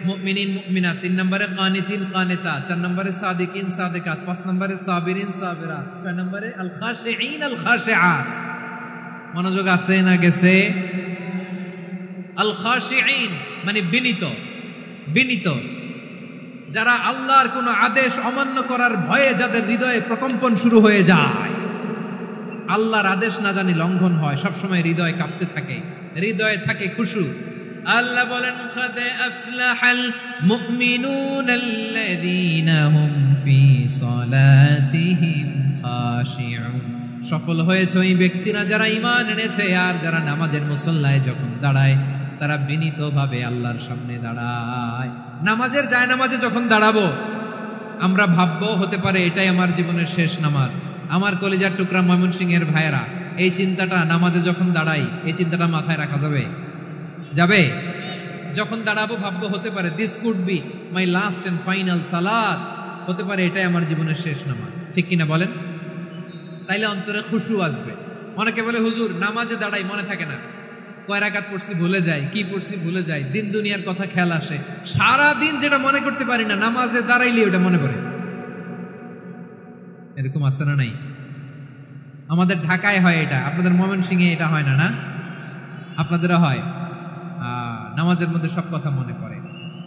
মুমিনিন মুমিনাত, 3 নম্বরে কানিতিন কানিতাত, 4 নম্বরে সাদিকিন সাদিকাত, 5 নম্বরে সাবিরিন সাবিরাত, 6 নম্বরে আল খাশিঈন আল খাশিআত। মনোযোগ আছে না গেছে? আল খাশিঈন মানে বিনীত, বিনীত, যারা আল্লাহর কোন আদেশ অমান্য করার ভয়ে যাদের হৃদয়ে প্রকম্পন শুরু হয়ে যায়, আল্লাহর আদেশ না জানি লঙ্ঘন হয়, সবসময় হৃদয় কাঁপতে থাকে, হৃদয়ে থাকে খুশু। আল্লাহ বলেন, কাদ আফলাহাল মুমিনুনাল্লাযীনা হুম ফি সালাতিহিম খাশিউন। সফল হয়েছে ওই ব্যক্তিরা যারা ঈমান এনেছে আর যারা নামাজের মুসল্লায় যখন দাঁড়ায় তারা বিনীতভাবে আল্লাহর সামনে দাঁড়ায়। নামাজের জায়নামাজে যখন দাঁড়াবো আমরা ভাববো হতে পারে এটাই আমার জীবনের শেষ নামাজ। আমার কলিজার টুকরা ময়মনসিংহের ভাইয়েরা, এই চিন্তাটা নামাজে যখন দাঁড়াই, এই চিন্তাটা মাথায় রাখা যাবে? যাবে? যখন দাঁড়াবো ভাববো হতে পারে this could be my last and final সালাত, হতে পারে এটাই আমার জীবনের শেষ নামাজ। ঠিক কিনা বলেন? তাইলে অন্তরে খুশু আসবে। অনেকে বলে হুজুর নামাজে দাঁড়াই মনে থাকে না, কয় রাকাত পড়ছি ভুলে যাই, কি পড়ছি ভুলে যাই, দিন দুনিয়ার কথা খেয়াল আসে, সারা দিন যেটা মনে করতে পারি না নামাজে দাঁড়াইলে ওটা মনে পড়ে। এরকম আছে না নাই? আমাদের ঢাকায় হয় এটা, আপনাদের ময়মনসিংহে এটা হয় না? না আপনাদেরও হয়? নামাজের মধ্যে সব কথা মনে পড়ে।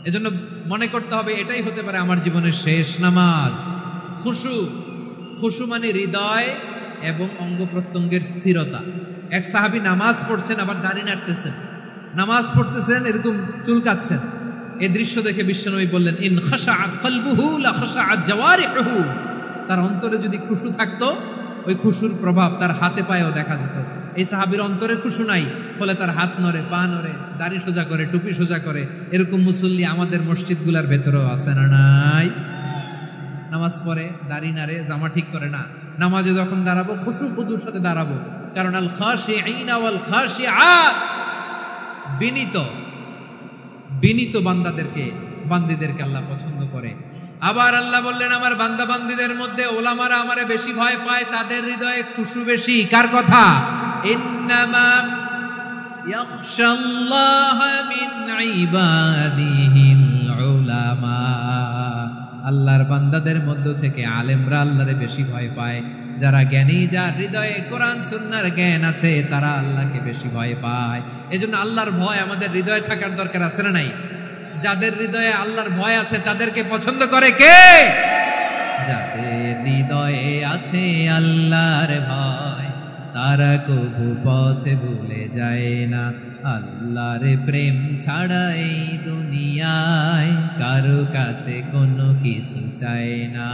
এজন্য মনে করতে হবে এটাই হতে পারে আমার জীবনের শেষ নামাজ। খুশু, খুশু মানে হৃদয় এবং অঙ্গ প্রত্যঙ্গের স্থিরতা। এক সাহাবী নামাজ পড়ছেন আবার দাড়ি নাড়তেছেন, নামাজ পড়তেছেন এরকম চুলকাচ্ছেন। এই দৃশ্য দেখে বিশ্বনবী বললেন, ইন খাশাআত কলবুহু লা খাশাআত জাওয়ারিহুহু। তার অন্তরে যদি খুশু থাকতো, ওই খুশুর প্রভাব তার হাতে পায়েও দেখা যেত। এই সাহাবীর অন্তরে খুশু নাই, ফলে তার হাত নড়ে, পা নড়ে, দাড়ি সোজা করে, টুপি সোজা করে। এরকম মুসল্লি আমাদের মসজিদগুলার ভেতরেও আছে না নাই? নামাজ পড়ে, দাড়ি নাড়ে, জামা ঠিক করে না, নামাজে যখন দাঁড়াবো খুশু খুদুর সাথে দাঁড়াবো। কারণ আল খাশিঈনা ওয়াল খাশিআত, বিনীত, বিনীত বান্দাদেরকে, বান্দীদেরকে আল্লাহ পছন্দ করে। আবার আল্লাহ বললেন, আমার বান্দা বান্দীদের মধ্যে ওলামারা আমারে বেশি ভয় পায়, তাদের হৃদয়ে খুশু বেশি। কার কথা? ইন্নামা ইয়াখশাল্লাহা মিন ইবাদিহিল উলামা। আল্লাহর বান্দাদের মধ্য থেকে আলেমরা আল্লাহরে বেশি ভয় পায়। যারা জ্ঞানী, যার হৃদয়ে কোরআন সুন্নাহর জ্ঞান আছে, তারা আল্লাহকে বেশি ভয় পায়। এজন্য আল্লাহর ভয় আমাদের হৃদয়ে থাকার দরকার আছে না নাই? যাদের হৃদয়ে আল্লাহর ভয় আছে তাদেরকে পছন্দ করে কে? যাদের হৃদয়ে আছে আল্লাহর ভয়, তারা কবু পথ ভুলে যায় না। আল্লাহর প্রেম ছাড়া এই দুনিয়ায় কারো কাছে কোনো কিছু চায় না।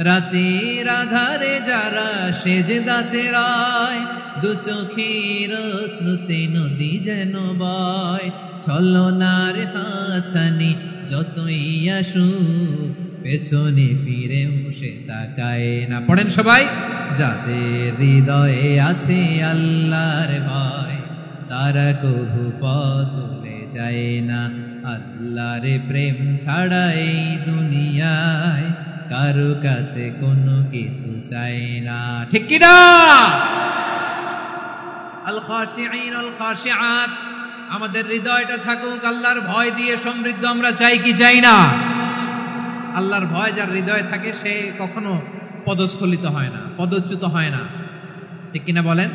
রাতের আধারে যারা সেজদাতে রায়, দু চোখের শ্রুতে নদী যেন বয়। ছলনার হাতছানি যতই আসুক, পেছনে ফিরেও সে তাকায় না। পড়েন সবাই, যাদের হৃদয়ে আছে আল্লাহর ভয়, তারা কবু পথ ভুলে যায় না। আল্লাহর প্রেম ছাড়া এই দুনিয়ায় কারো কাছে কোনো কিছু চায় না। ঠিক কি না? আল খাশিঈন আল খাশিআত, আমাদের হৃদয়টা থাকুক আল্লাহর ভয় দিয়ে সমৃদ্ধ। আমরা চাই কি চাই না? আল্লাহর ভয় যার হৃদয়ে থাকে সে কখনো পদস্খলিত হয় না, পদচ্যুত হয় না। ঠিক কিনা বলেন?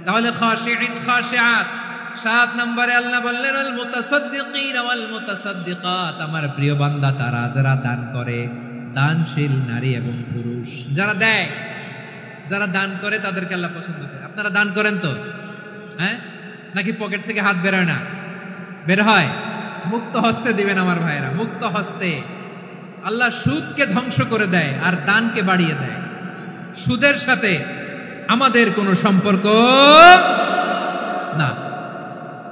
তাহলে খাশিঈন খাশিআত। 7 নম্বরে আল্লাহ বললেন আল মুতাসাদ্দিকিন ওয়াল মুতাসাদ্দিকাত, আমার প্রিয় বান্দা তারা যারা দান করে, দানশীল নারী এবং পুরুষ যারা দেয়, যারা দান করে তাদেরকে আল্লাহ পছন্দ করে। আপনারা দান করেন তো? হ্যাঁ, নাকি পকেট থেকে হাত বেরোয় না? বের হয়। মুক্ত হস্তে দিবেন আমার ভাইরা, মুক্ত হস্তে। আল্লাহ সুদকে ধ্বংস করে দেয় আর দানকে বাড়িয়ে দেয়। সুদের সাথে আমাদের কোনো সম্পর্ক না।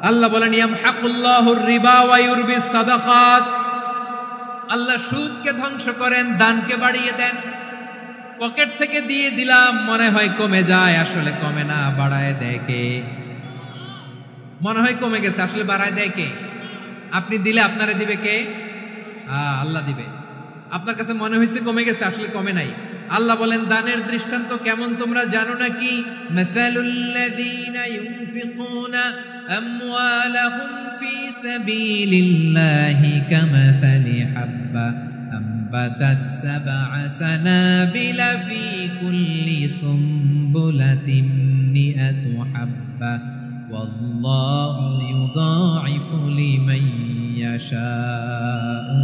আল্লাহ বলেন ইয়ামহাকুল্লাহুর রিবা ওয়া ইউরবিস সাদাকাত, আল্লাহ সুদকে ধ্বংস করেন, দানকে বাড়িয়ে দেন। পকেট থেকে দিয়ে দিলাম, মনে হয় কমে যায়, আসলে কমে না, বাড়ায় দেয় কে? মনে হয় কমে গেছে, আসলে বাড়ায় দেয় কে? আপনি দিলে আপনারে দিবে কে? আল্লাহ দিবে। আপনার কাছে মনে হয়েছে কমে গেছে, আসলে কমে নাই। আল্লাহ বলেন দানের দৃষ্টান্ত কেমন তোমরা জানো নাকি? মাসালুল্লাযীনা ইউনফিকুনা আমওয়ালাহুম ফী সাবিলিল্লাহি কামাসালি হাব্বা আম্বাতাত সাবআ সানাবিলা ফী কুল্লি সুমবুলাতিন মিআতু হাব্বা ওয়াল্লাহু ইউদাঈফু লিমান ইয়াশাউ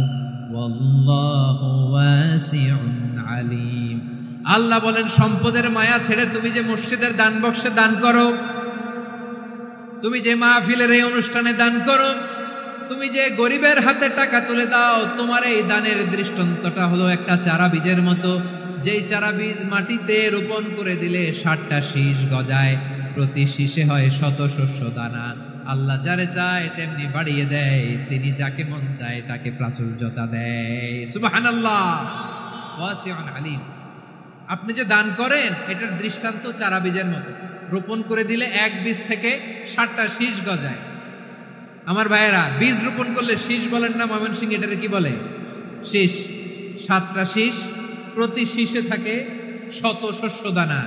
ওয়াল্লাহু ওয়াসিউন আলিম। আল্লাহ বলেন সম্পদের মায়া ছেড়ে তুমি যে মসজিদের দান বক্সে দান করো, তুমি যে মাহফিলের এই অনুষ্ঠানে দান করো, তুমি যে গরিবের হাতে টাকা তুলে দাও, তোমার এই দানের দৃষ্টান্তটা হলো একটা চারা বীজের মতো, যেই চারা বীজ মাটিতে রোপণ করে দিলে 60টা শীষ গজায়, প্রতি শীষে হয় 100 শস্য দানা। আল্লাহ যারে চায় তেমনি বাড়িয়ে দেয়, তিনি যাকে মন চায় তাকে প্রাচুর্যতা দেয়। সুবহানাল্লাহ, ওয়াসিউন আলিম। আপনি যে দান করেন এটার দৃষ্টান্ত চারা বীজের মতো, রোপণ করে দিলে এক বীজ থেকে 60টা শীষ গজায়। আমার ভাইয়েরা, বীজ রোপণ করলে শীষ বলেন না ময়মনসিংহ, এটারে কি বলে? শীষ। 7টা শীষ, প্রতি শীষে থাকে 100 শস্য দানা,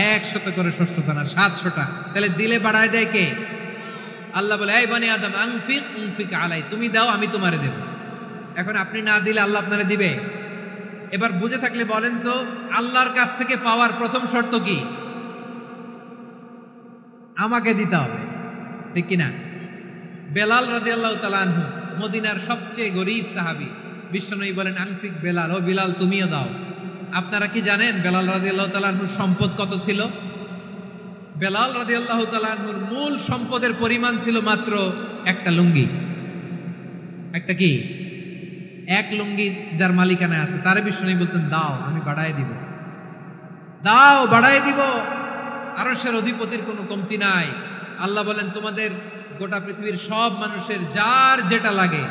100 করে শস্য দানা, 700টা। তাহলে দিলে বাড়ায় দেয় কে? আল্লাহ বলে এই বনি আদম আনফিক উনফিক আলাই, তুমি দাও আমি তোমারে দেব। এখন আপনি না দিলে আল্লাহ আপনারে দিবে? এবার বুঝে থাকলে বলেন তো, আল্লাহর কাছ থেকে পাওয়ার প্রথম শর্ত কি? আমাকে দিতে হবে, ঠিক কিনা? বেলাল রাদিয়াল্লাহু তাআলা আনহু, মদিনার সবচেয়ে গরীব সাহাবী, বিশ্বনবী বলেন আনফিক বেলাল, ও বেলাল তুমিও দাও। আপনারা কি জানেন বেলাল রাদিয়াল্লাহু তাআলা আনহুর সম্পদ কত ছিল? বেলাল রাদিয়াল্লাহু তাআলা আনহুর মূল সম্পদের পরিমাণ ছিল মাত্র একটা লুঙ্গি। একটা কি? এক লুঙ্গি যার মালিকানায় আছে, তারে বিশ্বনবী বলতেন দাও আমি বাড়ায় দিব, দাও বাড়ায় দিব। আরশের অধিপতির কোনো কমতি নাই। আল্লাহ বলেন তোমাদের গোটা পৃথিবীর সব মানুষের যার যেটা লাগে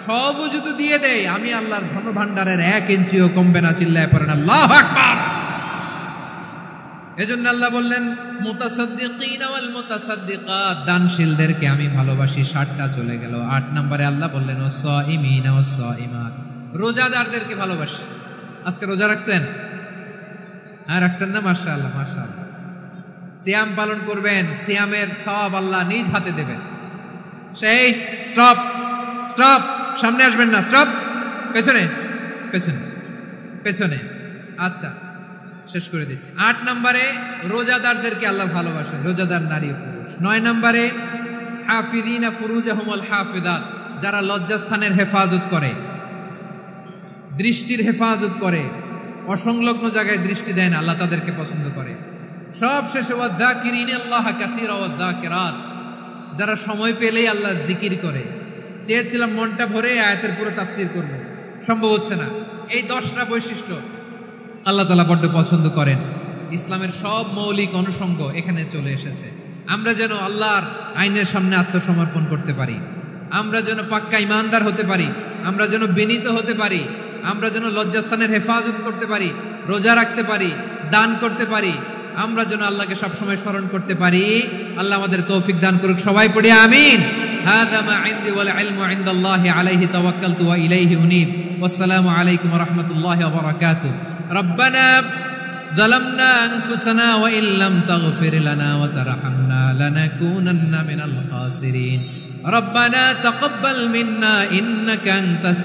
সবও যদি দিয়ে দেয়, আমি আল্লাহর ধন ভান্ডারের 1 ইঞ্চিও কমবে না। চিল্লায় পড়েন আল্লাহু আকবার। এজন্য আল্লাহ বললেন মুতাসাদ্দিকিন ওয়াল মুতাসাদ্দিকাত, দানশীলদেরকে আমি ভালোবাসি। 60টা চলে গেল। 8 নম্বরে আল্লাহ বললেন ওয়াসাইমিনা ওয়াসাইমাত, রোজাদারদেরকে ভালোবাসি। আজকে রোজা রাখছেন? হ্যাঁ রাখছেন না? মাশাআল্লাহ মাশাআল্লাহ। সিয়াম পালন করবেন, সিয়ামের সওয়াব আল্লাহ নিজ হাতে দেবেন। সেই স্টপ স্টপ, সামনে আসবেন না, স্টপ, পেছনে পেছনে পেছনে। আচ্ছা শেষ করে দিচ্ছি। 8 নম্বরে রোজাদারদেরকে আল্লাহ ভালোবাসেন, রোজাদার নারী ও পুরুষ। 9 নম্বরে হাফিজিনা ফুরুজাহুম ওয়াল হাফিজাত, যারা লজ্জাস্থানের হেফাজত করে, দৃষ্টির হেফাজত করে, অসংলগ্ন জায়গায় দৃষ্টি দেয় না, আল্লাহ তাদেরকে পছন্দ করে। সব শেষে ওয়াযাকিরিনাল্লাহ কাসীরা ওয়াযাকিরাত, যারা সময় পেলেই আল্লাহর জিকির করে। চেয়েছিলাম মনটা ভরে আয়াতের পুরো তাফসীর করব, সম্ভব হচ্ছে না। এই 10টা বৈশিষ্ট্য আল্লাহ তাআলা বড্ড পছন্দ করেন। ইসলামের সব মৌলিক অনুষঙ্গ এখানে চলে এসেছে। আমরা যেন আল্লাহর আইনের সামনে আত্মসমর্পণ করতে পারি, আমরা যেন পাক্কা ইমানদার হতে পারি, আমরা যেন বিনীত হতে পারি, আমরা যেন লজ্জাস্থানের হেফাজত করতে পারি, রোজা রাখতে পারি, দান করতে পারি, আমরা যেন আল্লাহকে সবসময় স্মরণ করতে পারি। আল্লাহ আমাদের তৌফিক দান করুক। সবাই পড়ি আমিন। হাযা মা ইনদি ওয়াল ইলমু ইনদাল্লাহি আলাইহি তাওয়াক্কালতু ওয়া ইলাইহি উনীব। ওয়াসসালামু আলাইকুম ওয়া রাহমাতুল্লাহি ওয়া বারাকাতুহু। রব্বানা যালামনা আনফুসানা ওয়া ইল্লাম তাগফির লানা ওয়া তারহামনা লানাকুনান্না মিনাল খাসিরিন। রব্বানা তাকাব্বাল মিন্না ইন্নাকা আনতাস